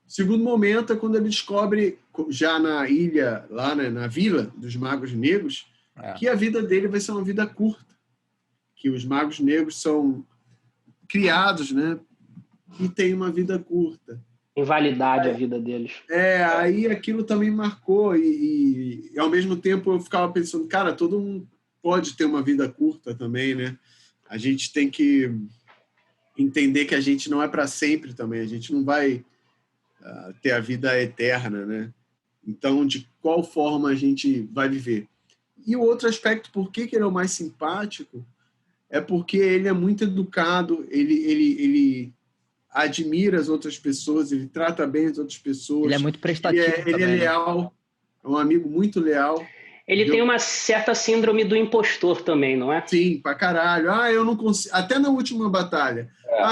O segundo momento é quando ele descobre, já na ilha, lá na vila dos Magos Negros, que a vida dele vai ser uma vida curta. Que os Magos Negros são criados, né? E têm uma vida curta. Invalidade a vida deles. Aí aquilo também marcou. E ao mesmo tempo eu ficava pensando, cara, todo mundo pode ter uma vida curta também, né? A gente tem que entender que a gente não é para sempre também. A gente não vai ter a vida eterna, né? Então, de qual forma a gente vai viver? E o outro aspecto, por que ele é o mais simpático, é porque ele é muito educado, ele admira as outras pessoas, ele trata bem as outras pessoas. Ele é muito prestativo Ele é leal, é um amigo muito leal. Ele tem uma certa síndrome do impostor também, não é? Sim, pra caralho. Eu não consigo. Até na última batalha.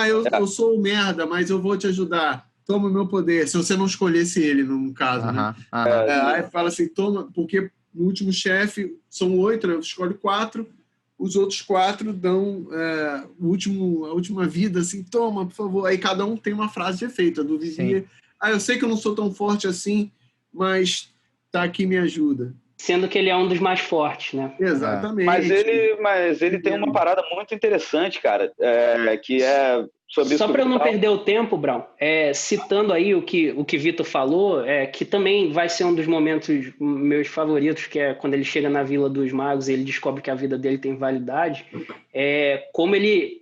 Eu sou um merda, mas eu vou te ajudar. Toma o meu poder. Se você não escolhesse ele, no caso, né? Aí fala assim, toma, porque no último chefe são 8, né? Eu escolho 4, os outros 4 dão a última vida, assim, toma, por favor. Aí cada um tem uma frase de efeito. A do Vivier, eu sei que eu não sou tão forte assim, mas tá aqui, me ajuda. Sendo que ele é um dos mais fortes, né? Exatamente. Mas ele tem uma parada muito interessante, cara, que é sobre Só isso. para eu não perder o tempo, Brown, citando aí o que Vitor falou, que também vai ser um dos momentos meus favoritos, que é quando ele chega na Vila dos Magos e ele descobre que a vida dele tem validade, como ele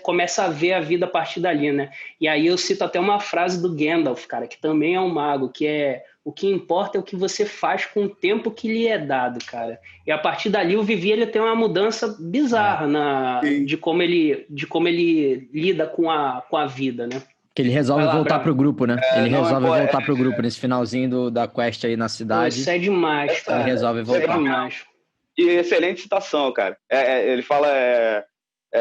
começa a ver a vida a partir dali, né? E aí eu cito até uma frase do Gandalf, cara, que também é um mago, que é: o que importa é o que você faz com o tempo que lhe é dado, cara. E a partir dali o Vivi ele tem uma mudança bizarra de como ele lida com a vida, né? Que ele resolve voltar pro grupo, né? Ele resolve voltar pro grupo nesse finalzinho da quest aí na cidade. Isso é demais, cara. Ele resolve voltar. É demais. E excelente citação, cara. Ele fala,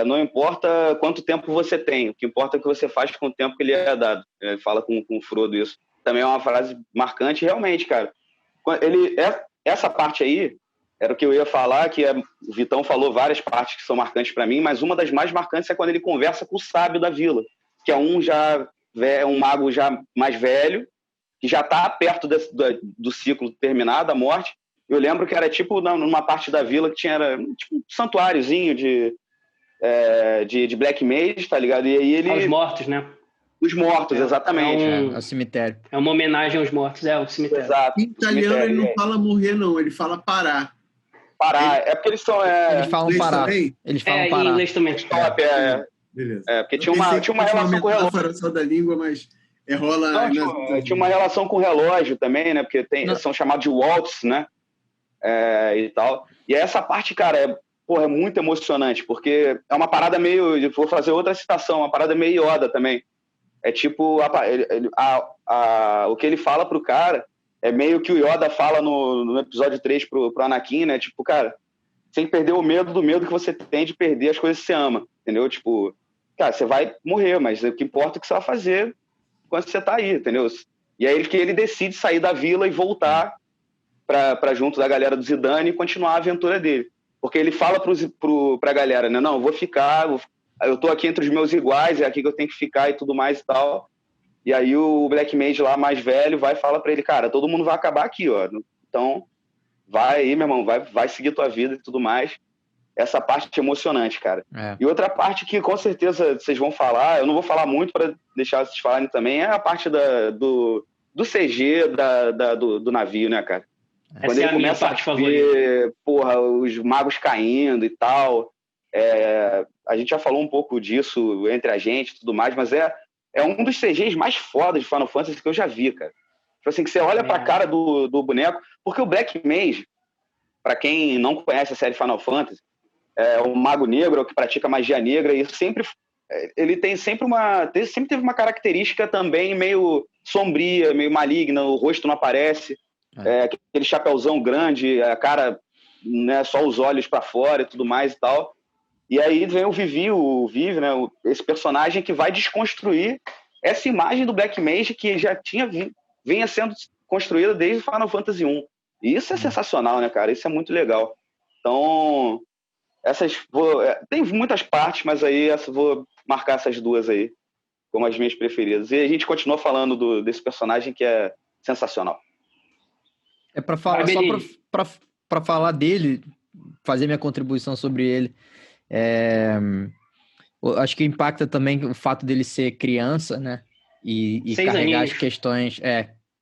não importa quanto tempo você tem, o que importa é o que você faz com o tempo que lhe é dado. Ele fala com o Frodo isso. Também é uma frase marcante, realmente, cara. Essa parte aí era o que eu ia falar, que o Vitão falou várias partes que são marcantes para mim, mas uma das mais marcantes é quando ele conversa com o sábio da vila, que é um mago já mais velho, que já está perto do ciclo terminado, da morte. Eu lembro que era tipo numa parte da vila que tinha tipo um santuáriozinho de Black Mage, tá ligado? E aí ele... Aos mortos, né? Os mortos, exatamente. É o cemitério. É uma homenagem aos mortos, o cemitério. Exato. Em italiano ele não fala morrer, não, ele fala parar. Parar, porque eles são... Eles falam parar. Eles falam parar. Em inglês também. Beleza. Porque tinha uma relação com o relógio. Só da língua, mas rola... Tinha uma relação com o relógio também, né? Porque são chamados de waltz, né? E tal. E essa parte, cara, é muito emocionante, porque é uma parada meio... Vou fazer outra citação, uma parada meio Yoda também. É tipo, o que ele fala pro cara é meio que o Yoda fala no episódio 3 pro Anakin, né? Tipo, cara, sem perder o medo do medo que você tem de perder as coisas que você ama, entendeu? Tipo, cara, você vai morrer, mas o que importa é o que você vai fazer quando você tá aí, entendeu? E aí que ele decide sair da vila e voltar para junto da galera do Zidane e continuar a aventura dele. Porque ele fala para a galera, né? Não, eu vou ficar, eu tô aqui entre os meus iguais, é aqui que eu tenho que ficar e tudo mais e tal. E aí o Black Mage lá, mais velho, vai e fala para ele, cara, todo mundo vai acabar aqui, ó. Então, vai aí, meu irmão, vai seguir tua vida e tudo mais. Essa parte é emocionante, cara. E outra parte que com certeza vocês vão falar, eu não vou falar muito para deixar vocês falarem também, é a parte do CG do navio, né, cara? Quando ele começa a ver, porra, os magos caindo e tal. A gente já falou um pouco disso entre a gente e tudo mais, mas é um dos CGs mais fodas de Final Fantasy que eu já vi, cara. Tipo assim, que você olha pra cara do boneco, porque o Black Mage, pra quem não conhece a série Final Fantasy, é um mago negro, é o que pratica magia negra, e ele tem sempre teve uma característica também meio sombria, meio maligna, o rosto não aparece, aquele chapéuzão grande, a cara, né, só os olhos pra fora e tudo mais e tal. E aí vem o Vive, né, esse personagem que vai desconstruir essa imagem do Black Mage que já vinha sendo construída desde Final Fantasy I. E isso é sensacional, né, cara? Isso é muito legal. Então, tem muitas partes, mas aí vou marcar essas duas aí como as minhas preferidas. E a gente continua falando desse personagem que é sensacional. Para falar, só para falar dele, fazer minha contribuição sobre ele, acho que impacta também o fato dele ser criança, né? E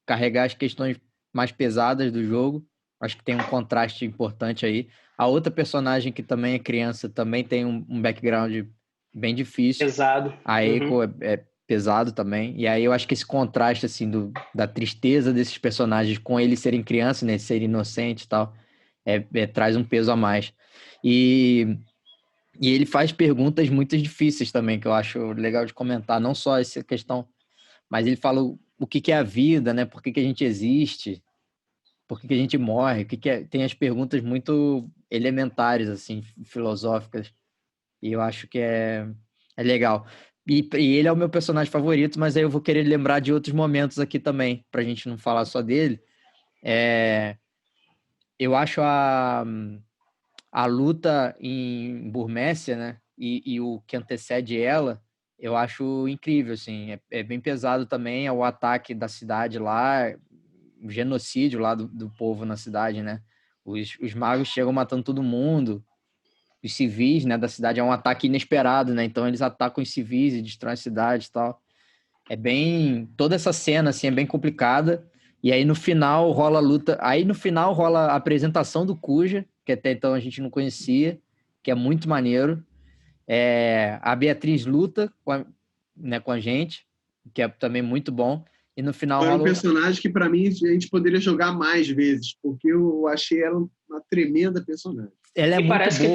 carregar as questões mais pesadas do jogo. Acho que tem um contraste importante aí. A outra personagem que também é criança também tem um background bem difícil. Pesado. A Eiko é pesado também. E aí eu acho que esse contraste, assim, da tristeza desses personagens com eles serem crianças, né? Serem inocentes e tal, traz um peso a mais. E ele faz perguntas muito difíceis também, que eu acho legal de comentar. Não só essa questão, mas ele fala o que é a vida, né? Por que a gente existe? Por que a gente morre? Tem as perguntas muito elementares, assim, filosóficas. E eu acho que é legal. E ele é o meu personagem favorito, mas aí eu vou querer lembrar de outros momentos aqui também, pra gente não falar só dele. Eu acho a luta em Burmécia, né? E o que antecede ela, eu acho incrível, assim. É bem pesado também, o ataque da cidade lá, o genocídio lá do povo na cidade, né? Os magos chegam matando todo mundo. Os civis, né, da cidade, é um ataque inesperado, né? Então eles atacam os civis e destroem a cidade e tal. Toda essa cena, assim, é bem complicada. E aí no final rola a luta. Aí no final rola a apresentação do Kuja, que até então a gente não conhecia, que é muito maneiro. A Beatriz luta com a gente, que é também muito bom. E no final é um personagem que, para mim, a gente poderia jogar mais vezes, porque eu achei ela uma tremenda personagem. Me parece que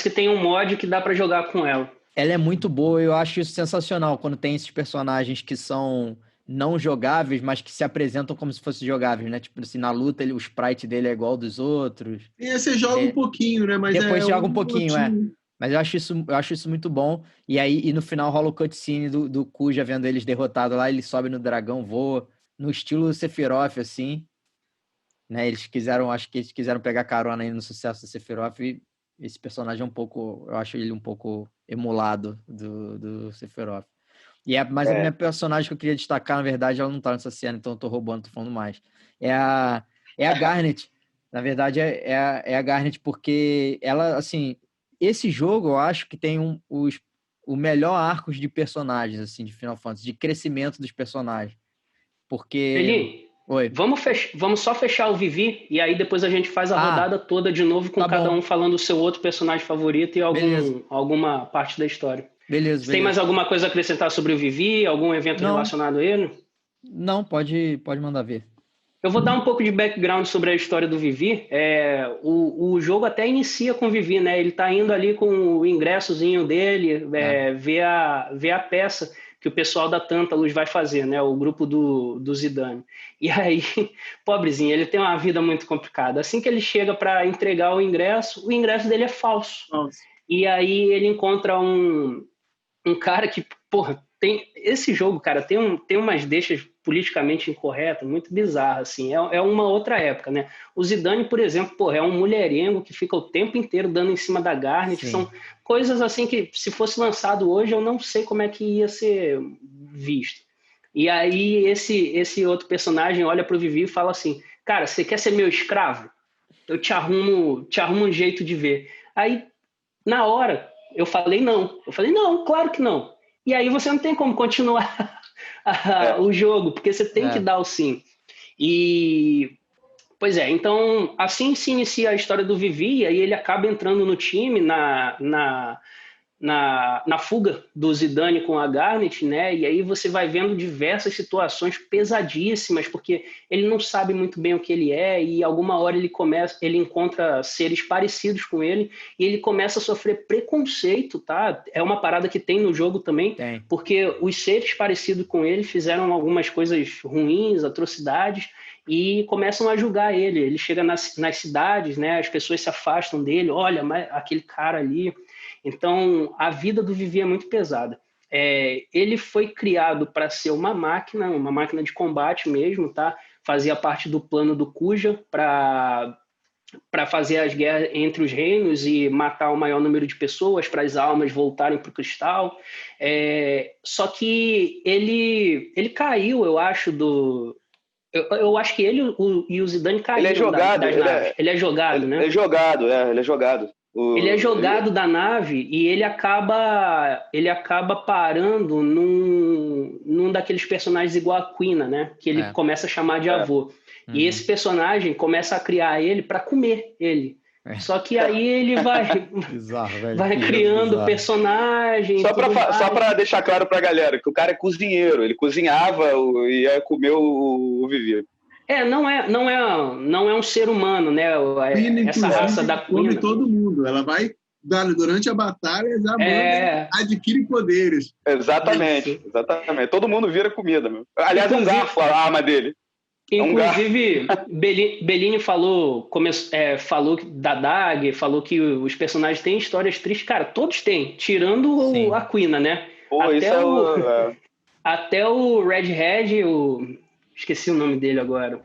tem um mod que dá para jogar com ela. Ela é muito boa, eu acho isso sensacional, quando tem esses personagens que são não jogáveis, mas que se apresentam como se fossem jogáveis, né? Tipo assim, na luta o sprite dele é igual ao dos outros. Você joga um pouquinho, né? Mas depois joga um pouquinho, Mas eu acho isso muito bom. E no final rola o cutscene do Kuja vendo eles derrotados lá, ele sobe no dragão, voa, no estilo Sephiroth, assim. Né? Acho que eles quiseram pegar carona aí no sucesso do Sephiroth, e esse personagem eu acho ele um pouco emulado do Sephiroth. Mas a minha personagem que eu queria destacar, na verdade, ela não tá nessa cena, então eu tô roubando, tô falando mais. É a Garnet. Na verdade, é a Garnet, porque ela, assim, esse jogo eu acho que tem o melhor arcos de personagens, assim, de Final Fantasy, de crescimento dos personagens. Porque... Felipe, oi. Vamos só fechar o Vivi, e aí depois a gente faz a rodada toda de novo, com cada um falando o seu outro personagem favorito e alguma parte da história. Beleza. Tem mais alguma coisa a acrescentar sobre o Vivi? Algum evento relacionado a ele? Não, pode mandar ver. Eu vou dar um pouco de background sobre a história do Vivi. O jogo até inicia com o Vivi, né? Ele tá indo ali com o ingressozinho dele, ver a peça que o pessoal da Tantalus vai fazer, né? O grupo do Zidane. E aí, pobrezinho, ele tem uma vida muito complicada. Assim que ele chega para entregar o ingresso dele é falso. E aí ele encontra um cara que, porra, tem esse jogo, cara, tem umas deixas politicamente incorreta, muito bizarra, assim. É uma outra época, né? O Zidane, por exemplo, porra, é um mulherengo que fica o tempo inteiro dando em cima da Garnet. Sim. São coisas assim que, se fosse lançado hoje, eu não sei como é que ia ser visto. E aí esse outro personagem olha pro Vivi e fala assim, cara, você quer ser meu escravo? Eu te arrumo um jeito de ver. Aí, na hora, eu falei não. Eu falei, não, claro que não. E aí você não tem como continuar o jogo, porque você tem que dar o sim. E, pois é, então, assim se inicia a história do Vivi, e aí ele acaba entrando no time na fuga do Zidane com a Garnet, né? E aí você vai vendo diversas situações pesadíssimas, porque ele não sabe muito bem o que ele é, e alguma hora ele encontra seres parecidos com ele, e ele começa a sofrer preconceito, tá? É uma parada que tem no jogo também, porque os seres parecidos com ele fizeram algumas coisas ruins, atrocidades, e começam a julgar ele. Ele chega nas cidades, né? As pessoas se afastam dele, olha, mas aquele cara ali... Então, a vida do Vivi é muito pesada. Ele foi criado para ser uma máquina de combate mesmo, tá? Fazia parte do plano do Kuja para fazer as guerras entre os reinos e matar o maior número de pessoas, para as almas voltarem para o cristal. Só que ele caiu, eu acho, eu acho que ele e o Zidane caíram. Ele é jogado, ele é jogado, né? Ele é jogado, ele é jogado. Ele é jogado da nave e ele acaba parando num daqueles personagens igual a Quina, né? Que ele começa a chamar de avô. E esse personagem começa a criar ele para comer ele. Só que aí ele vai criando personagens. Só para deixar claro para a galera que o cara é cozinheiro. Ele cozinhava e ia comer o Vivi. Não é um ser humano, né? Essa raça da Quina. Come todo mundo. Ela vai, durante a batalha, já adquire poderes. Exatamente. Todo mundo vira comida. Meu. Aliás, um garfo, a arma dele. Inclusive, Bellini falou da Dag, falou que os personagens têm histórias tristes. Cara, todos têm, tirando a Quina, né? Até o Redhead, esqueci o nome dele agora.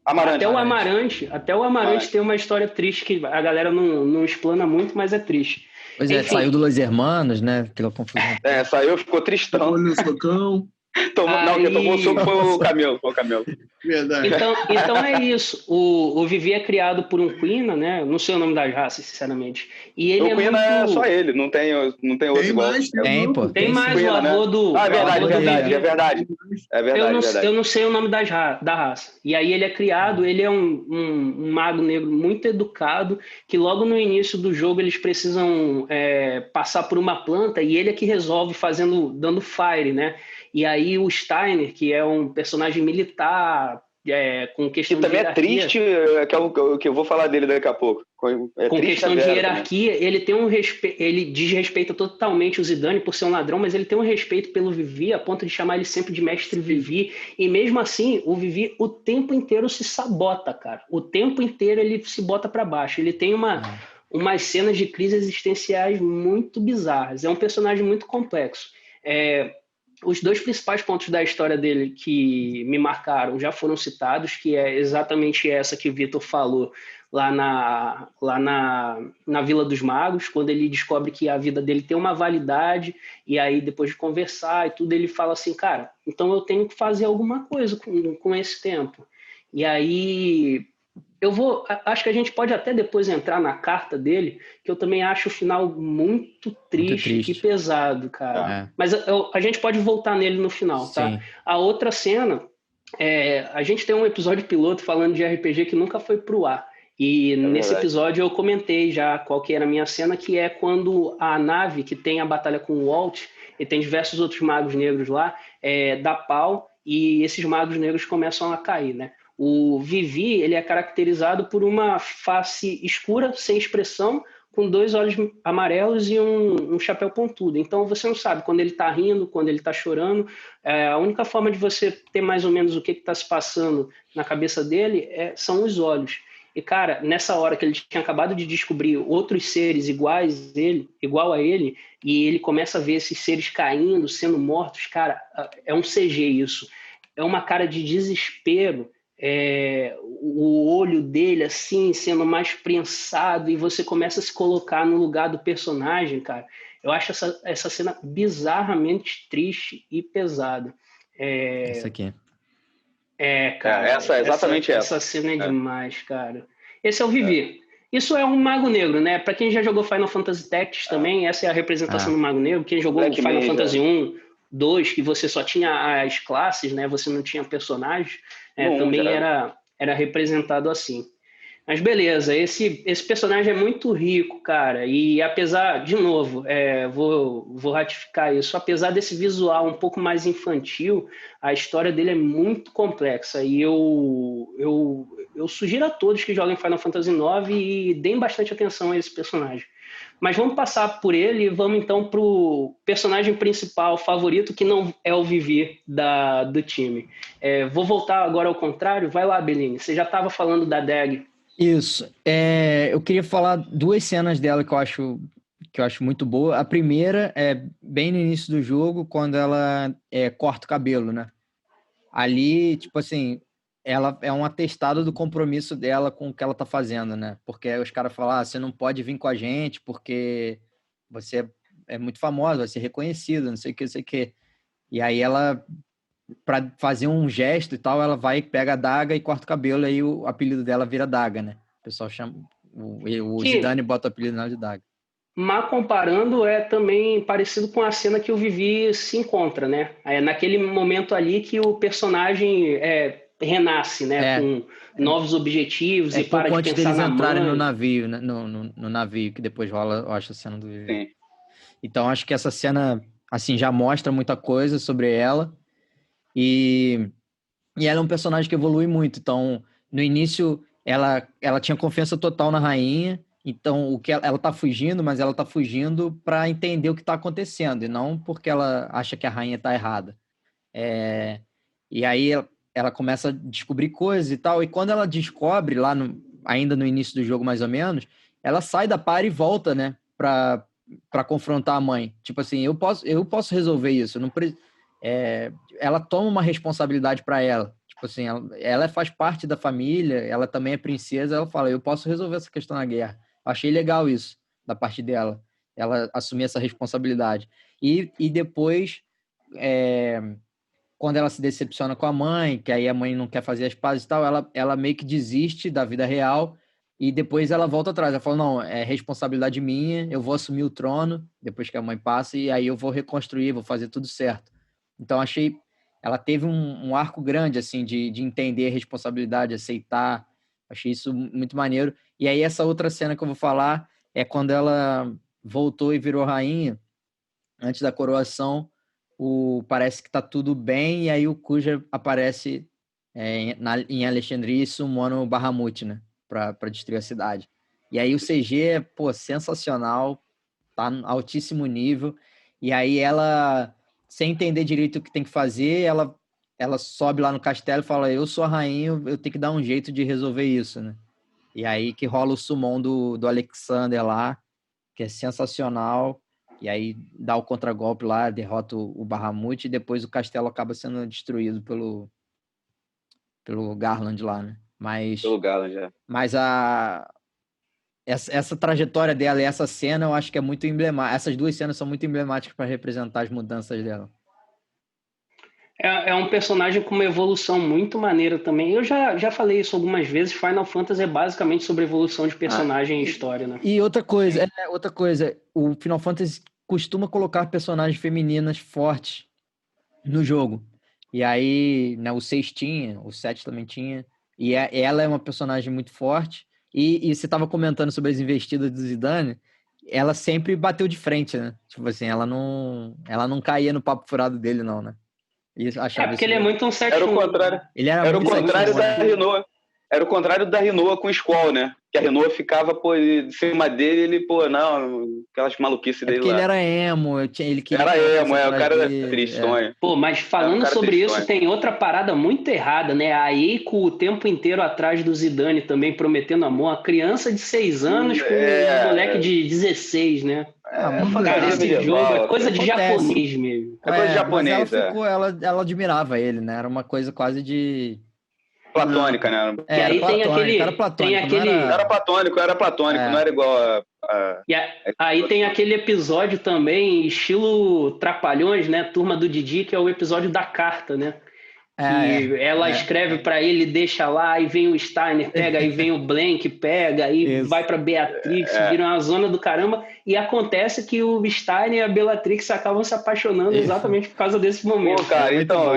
Amarante. Até o Amarante tem uma história triste que a galera não explana muito, mas é triste. Pois é, saiu do Los Hermanos, né? Aquela confusão. Saiu, ficou tristão. No socão. Quem tomou o soco foi o Camelo. Verdade. Então é isso. O Vivi é criado por um Quina, né? Não sei o nome das raças, sinceramente. E ele o Quina é só ele, não tem outro igual. Tem mais Quina, o avô do... É verdade. Eu não sei o nome da raça. E aí ele é criado, ele é um mago negro muito educado, que logo no início do jogo eles precisam passar por uma planta e ele é que resolve dando fire, né? E aí o Steiner, que é um personagem militar, com questão de hierarquia... também é triste, que é o que eu vou falar dele daqui a pouco. Com questão de hierarquia, ele tem um respeito, ele desrespeita totalmente o Zidane por ser um ladrão, mas ele tem um respeito pelo Vivi, a ponto de chamar ele sempre de mestre Vivi, e mesmo assim, o Vivi o tempo inteiro se sabota, cara. O tempo inteiro ele se bota para baixo. Ele tem umas cenas de crise existenciais muito bizarras. É um personagem muito complexo. Os dois principais pontos da história dele que me marcaram já foram citados, que é exatamente essa que o Vitor falou lá na Vila dos Magos, quando ele descobre que a vida dele tem uma validade, e aí depois de conversar e tudo, ele fala assim, cara, então eu tenho que fazer alguma coisa com esse tempo. E aí... acho que a gente pode até depois entrar na carta dele, que eu também acho o final muito triste e pesado, cara. Mas a gente pode voltar nele no final, tá? Sim. A outra cena, a gente tem um episódio piloto falando de RPG que nunca foi pro ar. E nesse episódio eu comentei já qual que era a minha cena, que é quando a nave que tem a batalha com o Walt, e tem diversos outros magos negros lá, dá pau, e esses magos negros começam a cair, né? O Vivi, ele é caracterizado por uma face escura, sem expressão, com 2 olhos amarelos e um chapéu pontudo. Então você não sabe quando ele está rindo, quando ele está chorando. A única forma de você ter mais ou menos o que está se passando na cabeça dele são os olhos. E, cara, nessa hora que ele tinha acabado de descobrir outros seres igual a ele, e ele começa a ver esses seres caindo, sendo mortos, cara, é um CG isso. É uma cara de desespero, o olho dele, assim, sendo mais prensado, e você começa a se colocar no lugar do personagem, cara. Eu acho essa cena bizarramente triste e pesada. Isso aqui. Cara, exatamente essa. Essa cena é demais, cara. Esse é o Vivi. Isso é um Mago Negro, né? Pra quem já jogou Final Fantasy Tactics também, essa é a representação do Mago Negro. Quem jogou Black Final Mage, Fantasy 1, 2, que você só tinha as classes, né? Você não tinha personagens, também era representado assim. Mas beleza, esse personagem é muito rico, cara, e apesar, de novo, vou ratificar isso, apesar desse visual um pouco mais infantil, a história dele é muito complexa, e eu sugiro a todos que joguem Final Fantasy IX e deem bastante atenção a esse personagem. Mas vamos passar por ele e vamos então para o personagem principal, favorito, que não é o Vivi do time. Vou voltar agora ao contrário, vai lá, Beline, você já estava falando da Dag. Isso. Eu queria falar duas cenas dela que eu acho muito boa. A primeira é bem no início do jogo, quando ela corta o cabelo, né? Ali, tipo assim, ela é um atestado do compromisso dela com o que ela tá fazendo, né? Porque os caras falam, você não pode vir com a gente porque você é muito famosa, vai ser reconhecida, não sei o que. E aí ela, para fazer um gesto e tal, ela vai, pega a daga e corta o cabelo, aí o apelido dela vira Daga, né? O pessoal chama, o Zidane bota o apelido dela de Daga. Mas comparando, é também parecido com a cena que o Vivi se encontra, né? É naquele momento ali que o personagem renasce, né? Com novos objetivos e para de pensar na mãe. Entrarem no navio, né? No navio, que depois rola, eu acho, a cena do Vivi. Sim. Então, acho que essa cena, assim, já mostra muita coisa sobre ela. E ela é um personagem que evolui muito. Então, no início, ela tinha confiança total na rainha. Então, ela tá fugindo, mas ela tá fugindo para entender o que tá acontecendo, e não porque ela acha que a rainha tá errada. E aí ela começa a descobrir coisas e tal, e quando ela descobre, ainda no início do jogo mais ou menos, ela sai da party e volta, né, pra confrontar a mãe. Tipo assim, eu posso resolver isso. Ela toma uma responsabilidade para ela. Tipo assim, ela faz parte da família, ela também é princesa, ela fala, eu posso resolver essa questão na guerra. Achei legal isso, da parte dela, ela assumir essa responsabilidade. E depois, quando ela se decepciona com a mãe, que aí a mãe não quer fazer as pazes e tal, ela meio que desiste da vida real, e depois ela volta atrás. Ela fala, não, é responsabilidade minha, eu vou assumir o trono, depois que a mãe passa, e aí eu vou reconstruir, vou fazer tudo certo. Então, achei... Ela teve um arco grande, assim, de entender a responsabilidade, aceitar. Achei isso muito maneiro. E aí, essa outra cena que eu vou falar é quando ela voltou e virou rainha, antes da coroação, parece que tá tudo bem, e aí o Kuja aparece em Alexandria e sumona o Bahamut, né? Pra destruir a cidade. E aí o CG é, sensacional, tá em altíssimo nível. E aí ela, sem entender direito o que tem que fazer, ela sobe lá no castelo e fala, eu sou a rainha, eu tenho que dar um jeito de resolver isso, né? E aí que rola o summon do Alexander lá, que é sensacional, e aí dá o contragolpe lá, derrota o Bahamut, e depois o castelo acaba sendo destruído pelo Garland lá, né? Pelo Garland, Mas essa trajetória dela e essa cena, eu acho que é muito emblemática. Essas duas cenas são muito emblemáticas para representar as mudanças dela. É um personagem com uma evolução muito maneira também. Eu já falei isso algumas vezes. Final Fantasy é basicamente sobre evolução de personagem e história, né? E outra coisa, o Final Fantasy costuma colocar personagens femininas fortes no jogo. E aí, né, o 6 tinha, o 7 também tinha. E ela é uma personagem muito forte. E você estava comentando sobre as investidas do Zidane, ela sempre bateu de frente, né? Tipo assim, ela não caía no papo furado dele, não, né? Porque ele é muito um 7-1. Era o contrário. Ele era o contrário da Renault. Era o contrário da Rinoa com o Squall, né? Que a Rinoa ficava, pô, em cima dele, ele, pô, não, aquelas maluquices dele porque lá. ele era emo, ele queria... Era emo, o cara era tristonho. Pô, mas falando sobre isso, tem outra parada muito errada, né? A Eiko o tempo inteiro atrás do Zidane também, prometendo amor. Uma criança de 6 anos com um moleque de 16, né? Cara, esse jogo é coisa de japonês mesmo. É coisa de japonês, ela admirava ele, né? Era uma coisa quase de... platônica, né? E aí tem aquele... Era platônico, não era igual E aí tem aquele episódio também, estilo Trapalhões, né? Turma do Didi, que é o episódio da carta, né? Ela escreve para ele, deixa lá, aí vem o Steiner, pega, aí vem o Blank, pega, aí vai para Beatrix, vira uma zona do caramba, e acontece que o Steiner e a Bellatrix acabam se apaixonando exatamente por causa desse momento. Pô, cara, então,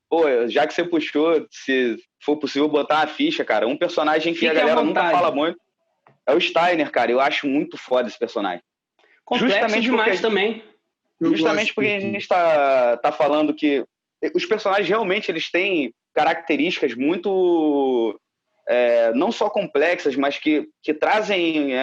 pô, já que você puxou, se for possível botar uma ficha, cara, um personagem que a galera nunca fala muito é o Steiner, cara. Eu acho muito foda esse personagem. Complexo justamente demais também. Justamente porque a gente tá falando que os personagens realmente eles têm características muito não só complexas, mas que trazem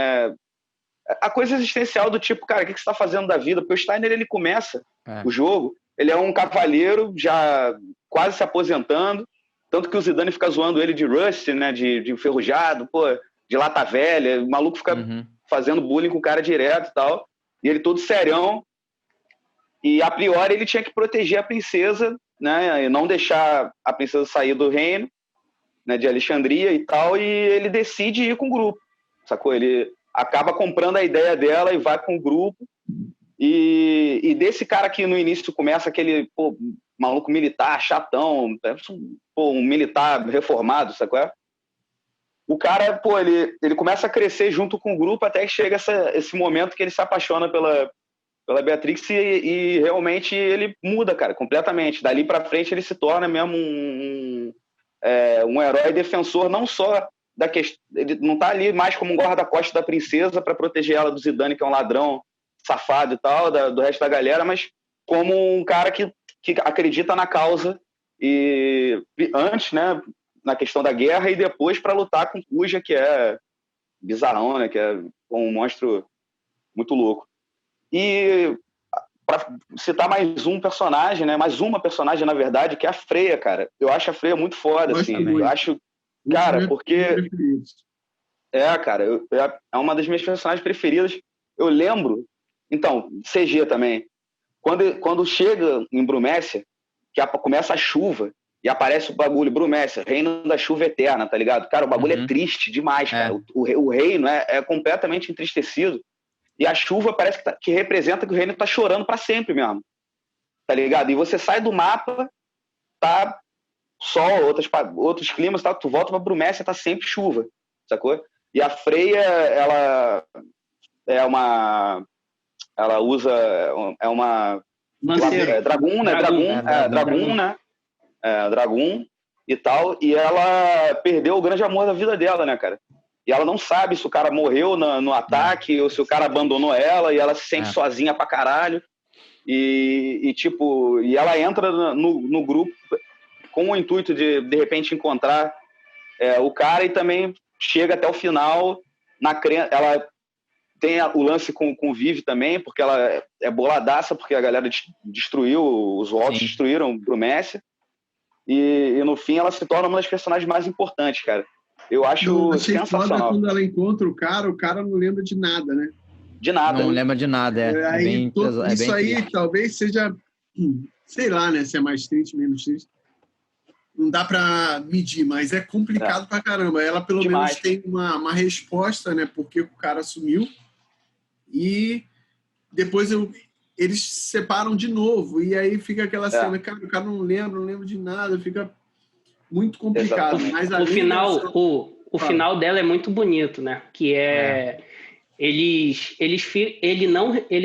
a coisa existencial do tipo, cara, o que você está fazendo da vida? Porque o Steiner, ele começa o jogo, ele é um cavaleiro já quase se aposentando, tanto que o Zidane fica zoando ele de Rust, né, de enferrujado, pô, de lata velha, o maluco fica fazendo bullying com o cara direto e tal, e ele todo serião, e a priori ele tinha que proteger a princesa, né, e não deixar a princesa sair do reino, né, de Alexandria e tal, e ele decide ir com o grupo, sacou? Ele acaba comprando a ideia dela e vai com o grupo, e desse cara que no início começa aquele maluco militar, chatão, um militar reformado, sacou? O cara, ele começa a crescer junto com o grupo até que chega esse momento que ele se apaixona pela Beatrix e realmente ele muda, cara, completamente. Dali pra frente ele se torna mesmo um herói defensor, não só da questão... Ele não tá ali mais como um guarda-costas da princesa para proteger ela do Zidane, que é um ladrão safado e tal, do resto da galera, mas como um cara que acredita na causa e antes, né, na questão da guerra e depois para lutar com Kuja, que é bizarrão, né, que é um monstro muito louco. E para citar mais um personagem, né, mais uma personagem, na verdade, que é a Freya, cara. Eu acho a Freya muito foda, assim. Eu acho, cara, porque... cara, é uma das minhas personagens preferidas. Eu lembro... Então, CG também. Quando chega em Brumécia, que começa a chuva, e aparece o bagulho, Brumécia, reino da chuva eterna, tá ligado? Cara, o bagulho é triste demais, cara. O reino é completamente entristecido. E a chuva parece que representa que o reino tá chorando pra sempre mesmo. Tá ligado? E você sai do mapa, tá sol, outros climas, tá? Tu volta pra Brumécia, tá sempre chuva, sacou? E a Freya, ela usa... É uma... Dragoon, né? Dragoon, né? Dragoon e tal. E ela perdeu o grande amor da vida dela, né, cara? E ela não sabe se o cara morreu no ataque ou se o cara abandonou ela, e ela se sente sozinha pra caralho. E ela entra no grupo com o intuito de repente, encontrar o cara, e também chega até o final ela tem o lance com o Vivi também, porque ela é boladaça, porque a galera destruiu, os Volks destruíram Brumécia, e no fim ela se torna uma das personagens mais importantes, cara. Eu acho sensacional. Foda quando ela encontra o cara não lembra de nada, né? De nada. Não lembra de nada, isso aí talvez seja, sei lá, né, se é mais triste, menos triste. Não dá pra medir, mas é complicado pra caramba. Ela pelo menos tem uma resposta, né, porque o cara sumiu, e depois eles se separam de novo, e aí fica aquela cena, cara, o cara não lembra de nada, fica muito complicado. Mas o final dela é muito bonito, né? Que ele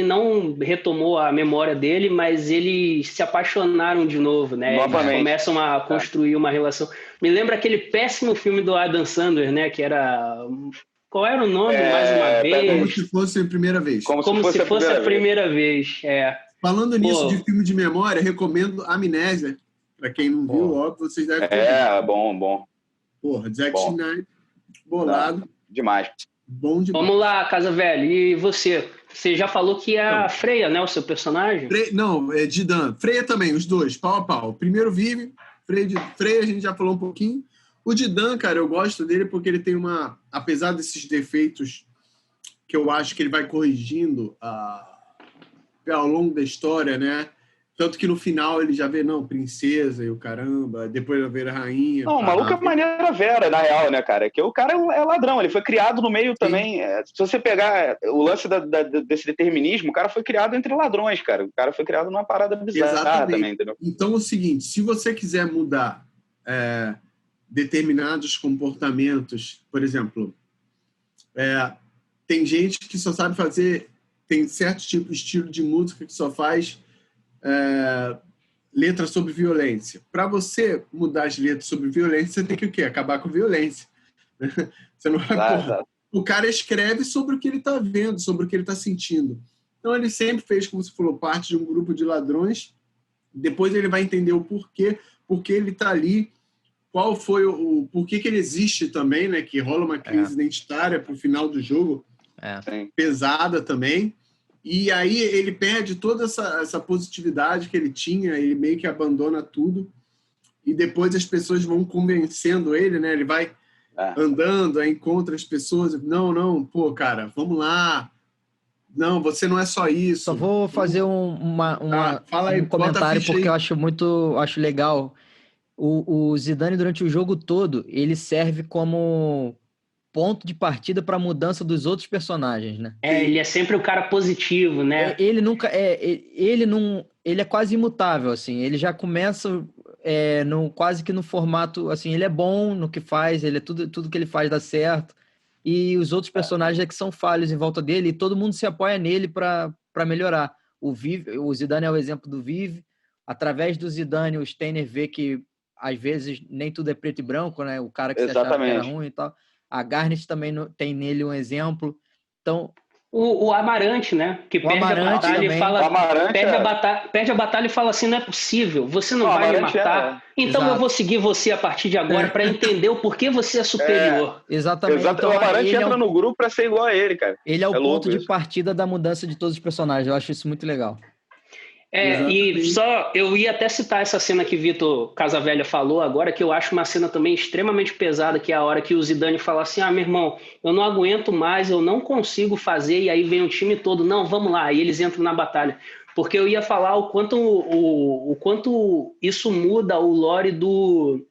não retomou a memória dele, mas eles se apaixonaram de novo, né? Eles começam a construir uma relação. Me lembra aquele péssimo filme do Adam Sandler, né? Que era... Qual era o nome, mais uma vez? Como se fosse a primeira vez. Como se fosse a primeira vez. Falando nisso de filme de memória, recomendo Amnésia. Para quem não viu, óbvio, vocês devem conhecer. Bom. Porra, Zack Snyder, bolado. Não, demais. Bom demais. Vamos lá, Casa Velho. E você? Você já falou que é a Freya, né? O seu personagem? Não, é Didan. Freya também, os dois, pau a pau. Primeiro Vive, Freya a gente já falou um pouquinho. O Didan, cara, eu gosto dele porque ele tem apesar desses defeitos que eu acho que ele vai corrigindo ao longo da história, né? Tanto que no final ele já vê, princesa e o caramba, depois ele vê a rainha. Não, o maluco é maneira vera, na real, né, cara? Que o cara é ladrão, ele foi criado no meio também. Se você pegar o lance desse determinismo, o cara foi criado entre ladrões, cara. O cara foi criado numa parada bizarra também, entendeu? Então é o seguinte, se você quiser mudar determinados comportamentos, por exemplo, tem gente que só sabe fazer, tem certo tipo de estilo de música que só faz letras sobre violência. Para você mudar as letras sobre violência, você tem que o quê? Acabar com violência. Você não vai... O cara escreve sobre o que ele está vendo, sobre o que ele está sentindo. Então ele sempre fez, como você falou, parte de um grupo de ladrões. Depois ele vai entender o porquê, porque ele está ali, qual foi o porquê que ele existe também, né? Que rola uma crise identitária para o final do jogo, pesada também. E aí ele perde toda essa positividade que ele tinha, ele meio que abandona tudo. E depois as pessoas vão convencendo ele, né? Ele vai andando, aí encontra as pessoas. Não, pô, cara, vamos lá. Não, você não é só isso. Só vou fazer um comentário, porque eu acho legal. O Zidane, durante o jogo todo, ele serve como ponto de partida para a mudança dos outros personagens, né? Ele é sempre o cara positivo, né? Ele nunca ele é quase imutável, assim. Ele já começa quase que no formato, assim, ele é bom no que faz, ele é tudo que ele faz dá certo. E os outros personagens é que são falhos em volta dele, e todo mundo se apoia nele para melhorar. O Zidane é o exemplo do Vive. Através do Zidane, o Steiner vê que às vezes nem tudo é preto e branco, né? O cara que se achava que era ruim e tal. A Garnet também tem nele um exemplo. Então, o Amarante, né? Que perde a batalha e fala. Perde a batalha e fala assim: não é possível, você não vai me matar. Então Exato. Eu vou seguir você a partir de agora para entender o porquê você é superior. Exatamente. Então, o Amarante entra no grupo para ser igual a ele, cara. Ele é o ponto de partida da mudança de todos os personagens. Eu acho isso muito legal. E só eu ia até citar essa cena que Vitor Casavelha falou agora, que eu acho uma cena também extremamente pesada, que é a hora que o Zidane fala assim: meu irmão, eu não aguento mais, eu não consigo fazer, e aí vem o time todo, não, vamos lá, e eles entram na batalha. Porque eu ia falar o quanto isso muda o lore do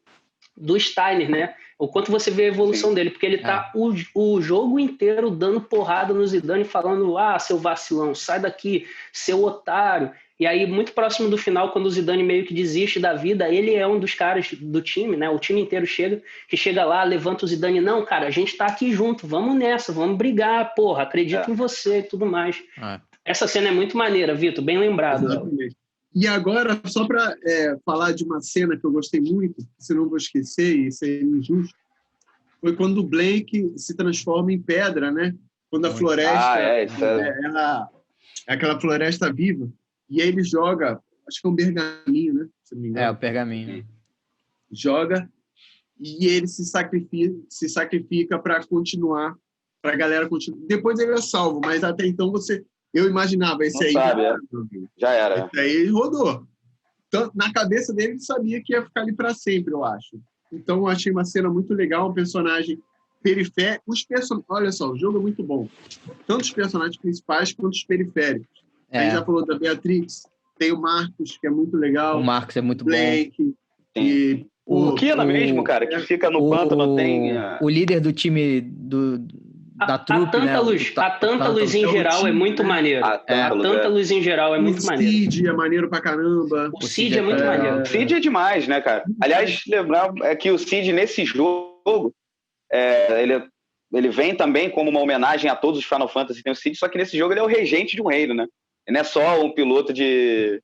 Steiner, né? O quanto você vê a evolução dele, porque ele tá o jogo inteiro dando porrada no Zidane, falando: seu vacilão, sai daqui, seu otário. E aí, muito próximo do final, quando o Zidane meio que desiste da vida, ele é um dos caras do time, né? O time inteiro chega lá, levanta o Zidane: não, cara, a gente tá aqui junto, vamos nessa, vamos brigar, porra, acredito em você e tudo mais. Essa cena é muito maneira, Vitor, bem lembrado. Exatamente. E agora, só para falar de uma cena que eu gostei muito, se não vou esquecer, e isso é injusto, foi quando o Blake se transforma em pedra, né? Quando a floresta é aquela floresta viva. E aí ele joga, acho que é um pergaminho, né? Se não me engano. O pergaminho. Joga e ele se sacrifica para continuar, para a galera continuar. Depois ele é salvo, mas até então eu imaginava, esse já era. Esse aí rodou. Então, na cabeça dele, ele sabia que ia ficar ali para sempre, eu acho. Então, eu achei uma cena muito legal, um personagem periférico. Olha só, o jogo é muito bom. Tanto os personagens principais quanto os periféricos. A gente já falou da Beatrix, tem o Marcos, que é muito legal. O Marcos é muito Blake, bom. E o Kina mesmo, cara, que fica no pântano, tem... O líder do time da trupe, né? A Tantalus em geral é muito maneiro. A Tantalus em geral é muito maneiro. O Cid é maneiro pra caramba. O Cid é muito maneiro. O Cid é demais, né, cara? Aliás, lembrar que o Cid, nesse jogo, ele vem também como uma homenagem a todos os Final Fantasy que tem o Cid, só que nesse jogo ele é o regente de um reino, né? Ele não é só um piloto de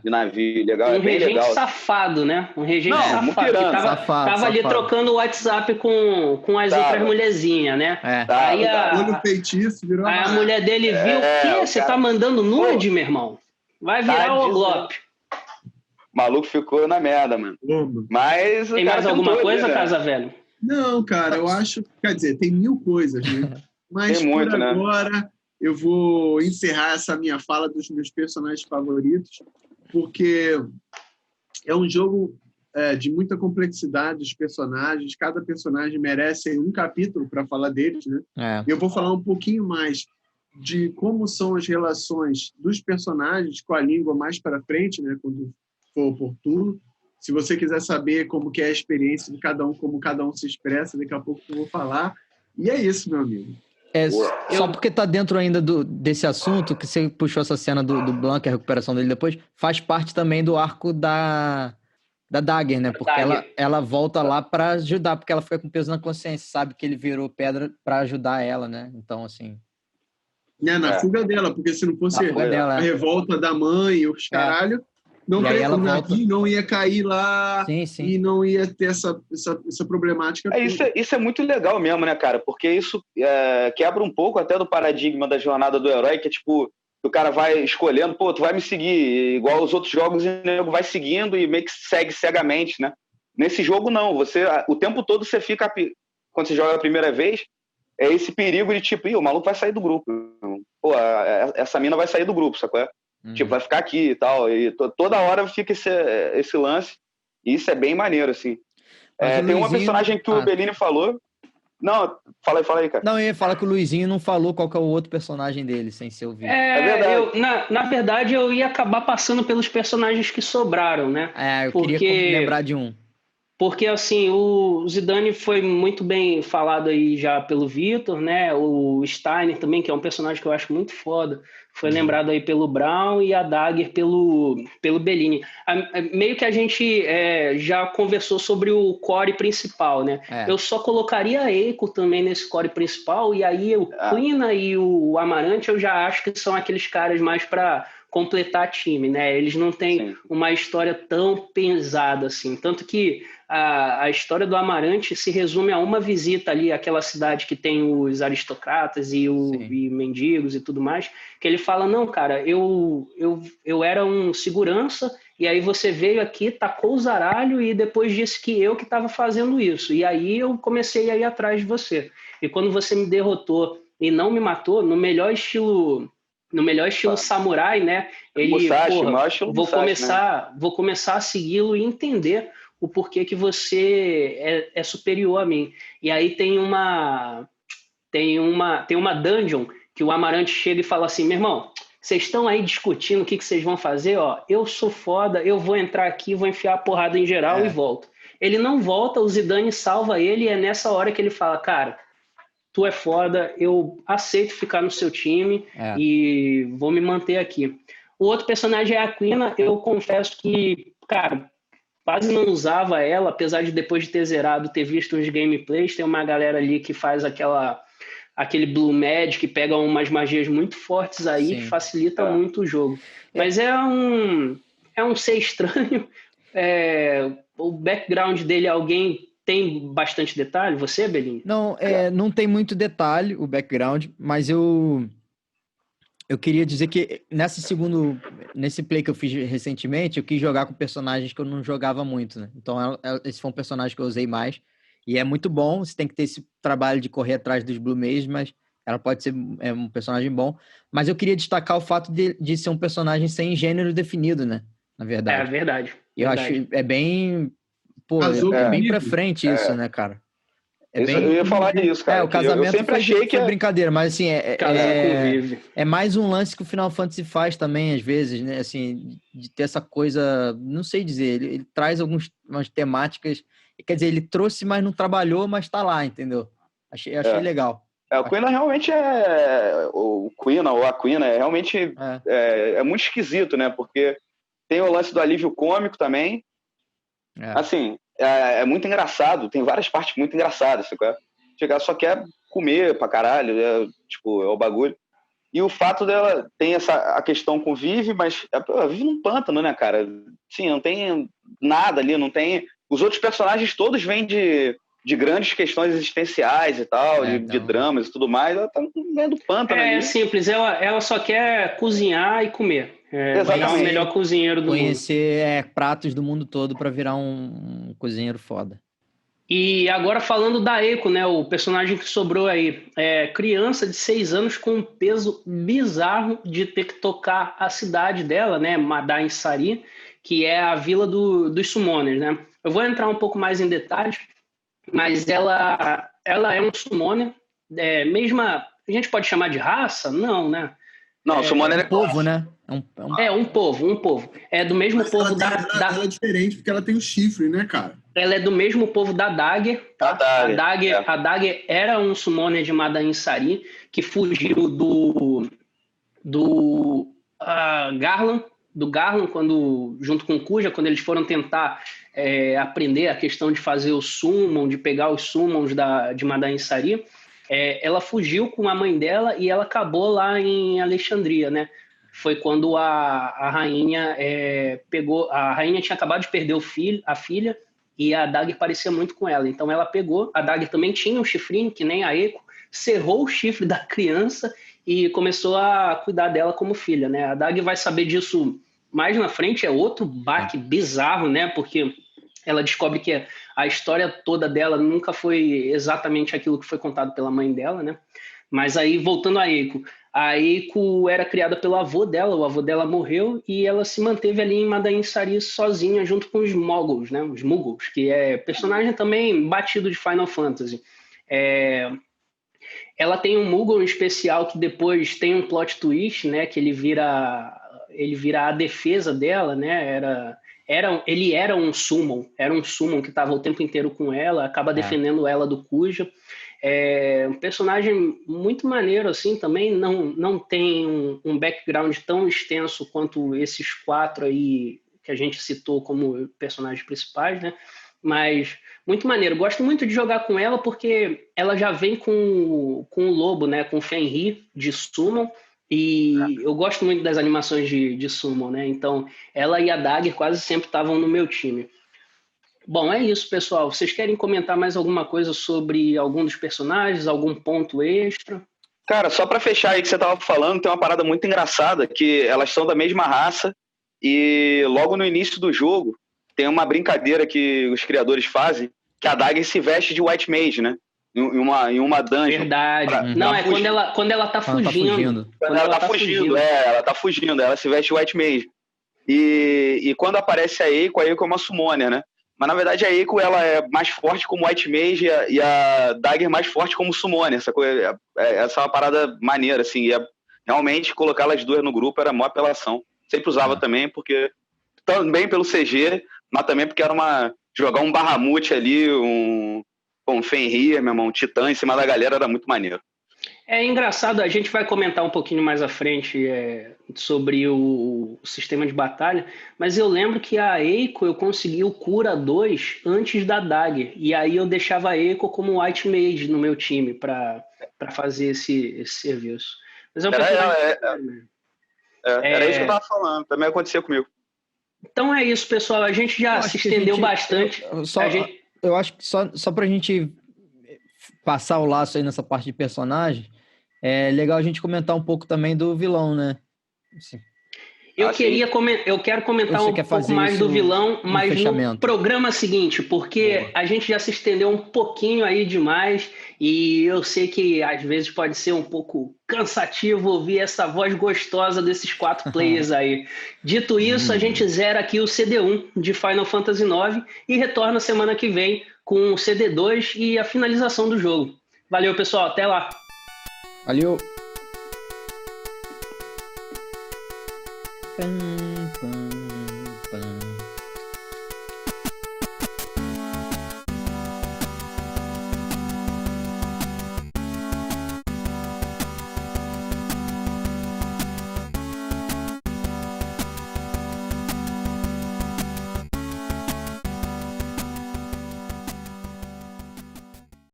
navio. Legal, é bem legal. Um regente safado, né? Um regente safado. Que tava ali trocando o WhatsApp com as outras mulherzinhas, né? Aí a mulher dele viu: o quê? Você tá mandando nude, meu irmão? Vai virar o Oglop. O maluco ficou na merda, mano. Mas tem mais alguma coisa, Casa Velho? Não, cara, eu acho... Quer dizer, tem 1000 coisas, né? Mas Tem muito, por né? agora eu vou encerrar essa minha fala dos meus personagens favoritos, porque é um jogo de muita complexidade dos personagens. Cada personagem merece um capítulo para falar deles, né? Eu vou falar um pouquinho mais de como são as relações dos personagens com a língua mais para frente, né? Quando for oportuno. Se você quiser saber como que é a experiência de cada um, como cada um se expressa, daqui a pouco eu vou falar. E é isso, meu amigo. Só porque tá dentro ainda desse assunto, que você puxou essa cena do Blanc, a recuperação dele depois, faz parte também do arco da Dagger, né? Porque ela volta lá para ajudar, porque ela fica com peso na consciência, sabe que ele virou pedra para ajudar ela, né? Então, assim... Na fuga dela, porque se não fosse a revolta da mãe, os caralho, não ia cair lá e não ia ter essa problemática. Isso é muito legal mesmo, né, cara? Porque isso quebra um pouco até do paradigma da jornada do herói, que é tipo, o cara vai escolhendo, pô, tu vai me seguir, igual os outros jogos, e o nego vai seguindo e meio que segue cegamente, né? Nesse jogo, não. O tempo todo você fica, quando você joga a primeira vez, é esse perigo de tipo, o maluco vai sair do grupo. Pô, essa mina vai sair do grupo, sacou? Tipo, vai ficar aqui e tal. E toda hora fica esse lance. E isso é bem maneiro, assim. Tem uma personagem que o Bellini falou. Não, fala aí, cara. Não, eu ia falar que o Luizinho não falou qual que é o outro personagem dele, sem ser ouvido. É verdade. Na verdade, eu ia acabar passando pelos personagens que sobraram, né? Eu queria lembrar de um. Porque, assim, o Zidane foi muito bem falado aí já pelo Vitor, né? O Steiner também, que é um personagem que eu acho muito foda, foi lembrado aí pelo Brown, e a Dagger pelo Bellini. Meio que a gente já conversou sobre o core principal, né? Eu só colocaria a Eiko também nesse core principal, e aí o Quina e o Amarante eu já acho que são aqueles caras mais para completar time, né? Eles não têm uma história tão pesada assim, tanto que a história do Amarante se resume a uma visita ali àquela cidade que tem os aristocratas e mendigos e tudo mais, que ele fala, não, cara, eu era um segurança, e aí você veio aqui, tacou o zaralho, e depois disse que eu que estava fazendo isso, e aí eu comecei a ir atrás de você. E quando você me derrotou e não me matou, no melhor estilo samurai, né? Ele, Musashi, vou começar a segui-lo e entender o porquê que você é superior a mim. E aí tem uma dungeon que o Amarante chega e fala assim, meu irmão, vocês estão aí discutindo o que vocês vão fazer? Ó, eu sou foda, eu vou entrar aqui, vou enfiar a porrada em geral e volto. Ele não volta, o Zidane salva ele, e é nessa hora que ele fala, cara, tu é foda, eu aceito ficar no seu time e vou me manter aqui. O outro personagem é a Quina, eu confesso que, cara, quase não usava ela, apesar de depois de ter zerado, ter visto uns gameplays, tem uma galera ali que faz aquele Blue Magic, que pega umas magias muito fortes aí, que facilita muito o jogo. Mas é um ser estranho, o background dele, alguém tem bastante detalhe? Você, Belinho? Não, não tem muito detalhe o background, mas eu queria dizer que nesse play que eu fiz recentemente, eu quis jogar com personagens que eu não jogava muito, né? Então esse foi um personagem que eu usei mais, e é muito bom, você tem que ter esse trabalho de correr atrás dos Blue Mages, mas ela pode ser um personagem bom. Mas eu queria destacar o fato de ser um personagem sem gênero definido, né? Na verdade. É verdade. Eu acho bem... Pô, é bem pra frente isso, né, cara? Eu ia falar disso, cara. O casamento eu sempre achei que foi brincadeira, mas assim, é mais um lance que o Final Fantasy faz também, às vezes, né? Assim, de ter essa coisa, não sei dizer, ele traz umas temáticas, quer dizer, ele trouxe, mas não trabalhou, mas tá lá, entendeu? Achei legal. O Quina realmente o Quina ou a Quina realmente é muito esquisito, né? Porque tem o lance do alívio cômico também. Assim, é muito engraçado, tem várias partes muito engraçadas. Chegar só quer comer pra caralho, é o bagulho. E o fato dela tem a questão com Vivi, mas ela vive num pântano, né, cara? Sim, não tem nada ali, não tem. Os outros personagens todos vêm de grandes questões existenciais e tal, de dramas e tudo mais. Ela tá no meio do pântano ali. É simples, ela só quer cozinhar e comer. Virar o melhor cozinheiro do mundo. Conhecer pratos do mundo todo para virar um cozinheiro foda. E agora falando da Eiko, né, o personagem que sobrou aí, criança de 6 anos com um peso bizarro de ter que tocar a cidade dela, né, Madain Sari, que é a vila dos summoners, né. Eu vou entrar um pouco mais em detalhes, mas ela é um summoner, mesma, a gente pode chamar de raça? Não, né? Não, summoner é povo, né? Um povo. É do mesmo Mas povo ela é diferente porque ela tem o chifre, né, cara? Ela é do mesmo povo da Dagger, tá? A Dagger era um summoner de Madain Sari que fugiu do Garland, quando, junto com o Kuja, quando eles foram tentar aprender a questão de fazer o summon, de pegar os summons de Madain Sari. Ela fugiu com a mãe dela e ela acabou lá em Alexandria, né? Foi quando a rainha pegou... A rainha tinha acabado de perder a filha, e a Dagger parecia muito com ela. Então ela pegou... A Dagger também tinha um chifrinho, que nem a Eiko, cerrou o chifre da criança e começou a cuidar dela como filha, né? A Dagger vai saber disso mais na frente, é outro baque bizarro, né? Porque ela descobre que a história toda dela nunca foi exatamente aquilo que foi contado pela mãe dela, né? Mas aí, voltando a Eiko era criada pelo avô dela, o avô dela morreu e ela se manteve ali em Madain Sari sozinha, junto com os Moguls, né? Os Muggles, que é personagem também batido de Final Fantasy. Ela tem um Muggle especial que depois tem um plot twist, né? Que ele vira a defesa dela, né? Ele era um summon que estava o tempo inteiro com ela, acaba defendendo ela do Kuja. Um personagem muito maneiro, assim, também não tem um background tão extenso quanto esses 4 aí que a gente citou como personagens principais, né? Mas muito maneiro. Gosto muito de jogar com ela porque ela já vem com o Lobo, né? Com o Fenrir de Summon. E eu gosto muito das animações de Summon, né? Então, ela e a Dagger quase sempre estavam no meu time. Bom, é isso, pessoal. Vocês querem comentar mais alguma coisa sobre algum dos personagens, algum ponto extra? Cara, só pra fechar aí que você tava falando, tem uma parada muito engraçada, que elas são da mesma raça e logo no início do jogo tem uma brincadeira que os criadores fazem, que a Dagger se veste de White Mage, né? Em uma dungeon. Verdade. Não, é quando ela tá fugindo. Quando ela tá fugindo, ela tá fugindo, ela se veste White Mage. E quando aparece a Eiko é uma summoner, né? Mas na verdade a Eiko ela é mais forte como White Mage e a Dagger mais forte como summoner. Essa é uma parada maneira, assim. Realmente colocar elas duas no grupo era a maior apelação. Sempre usava também, porque também pelo CG, mas também porque era jogar um Bahamut ali, um Fenrir, meu irmão, um Titã em cima da galera era muito maneiro. É engraçado, a gente vai comentar um pouquinho mais à frente sobre o sistema de batalha, mas eu lembro que a Eiko eu consegui o Cura 2 antes da Dagger, e aí eu deixava a Eiko como White Mage no meu time para fazer esse serviço. Mas é um era isso que eu tava falando, também acontecia comigo. Então é isso, pessoal, a gente já se estendeu bastante. Eu acho que só pra gente passar o laço aí nessa parte de personagem, é legal a gente comentar um pouco também do vilão, né? Assim. Eu quero comentar um pouco mais do vilão, mas no programa seguinte, porque a gente já se estendeu um pouquinho aí demais e eu sei que às vezes pode ser um pouco cansativo ouvir essa voz gostosa desses 4 players aí. Dito isso, a gente zera aqui o CD1 de Final Fantasy IX e retorna semana que vem com o CD2 e a finalização do jogo. Valeu, pessoal. Até lá. Valeu.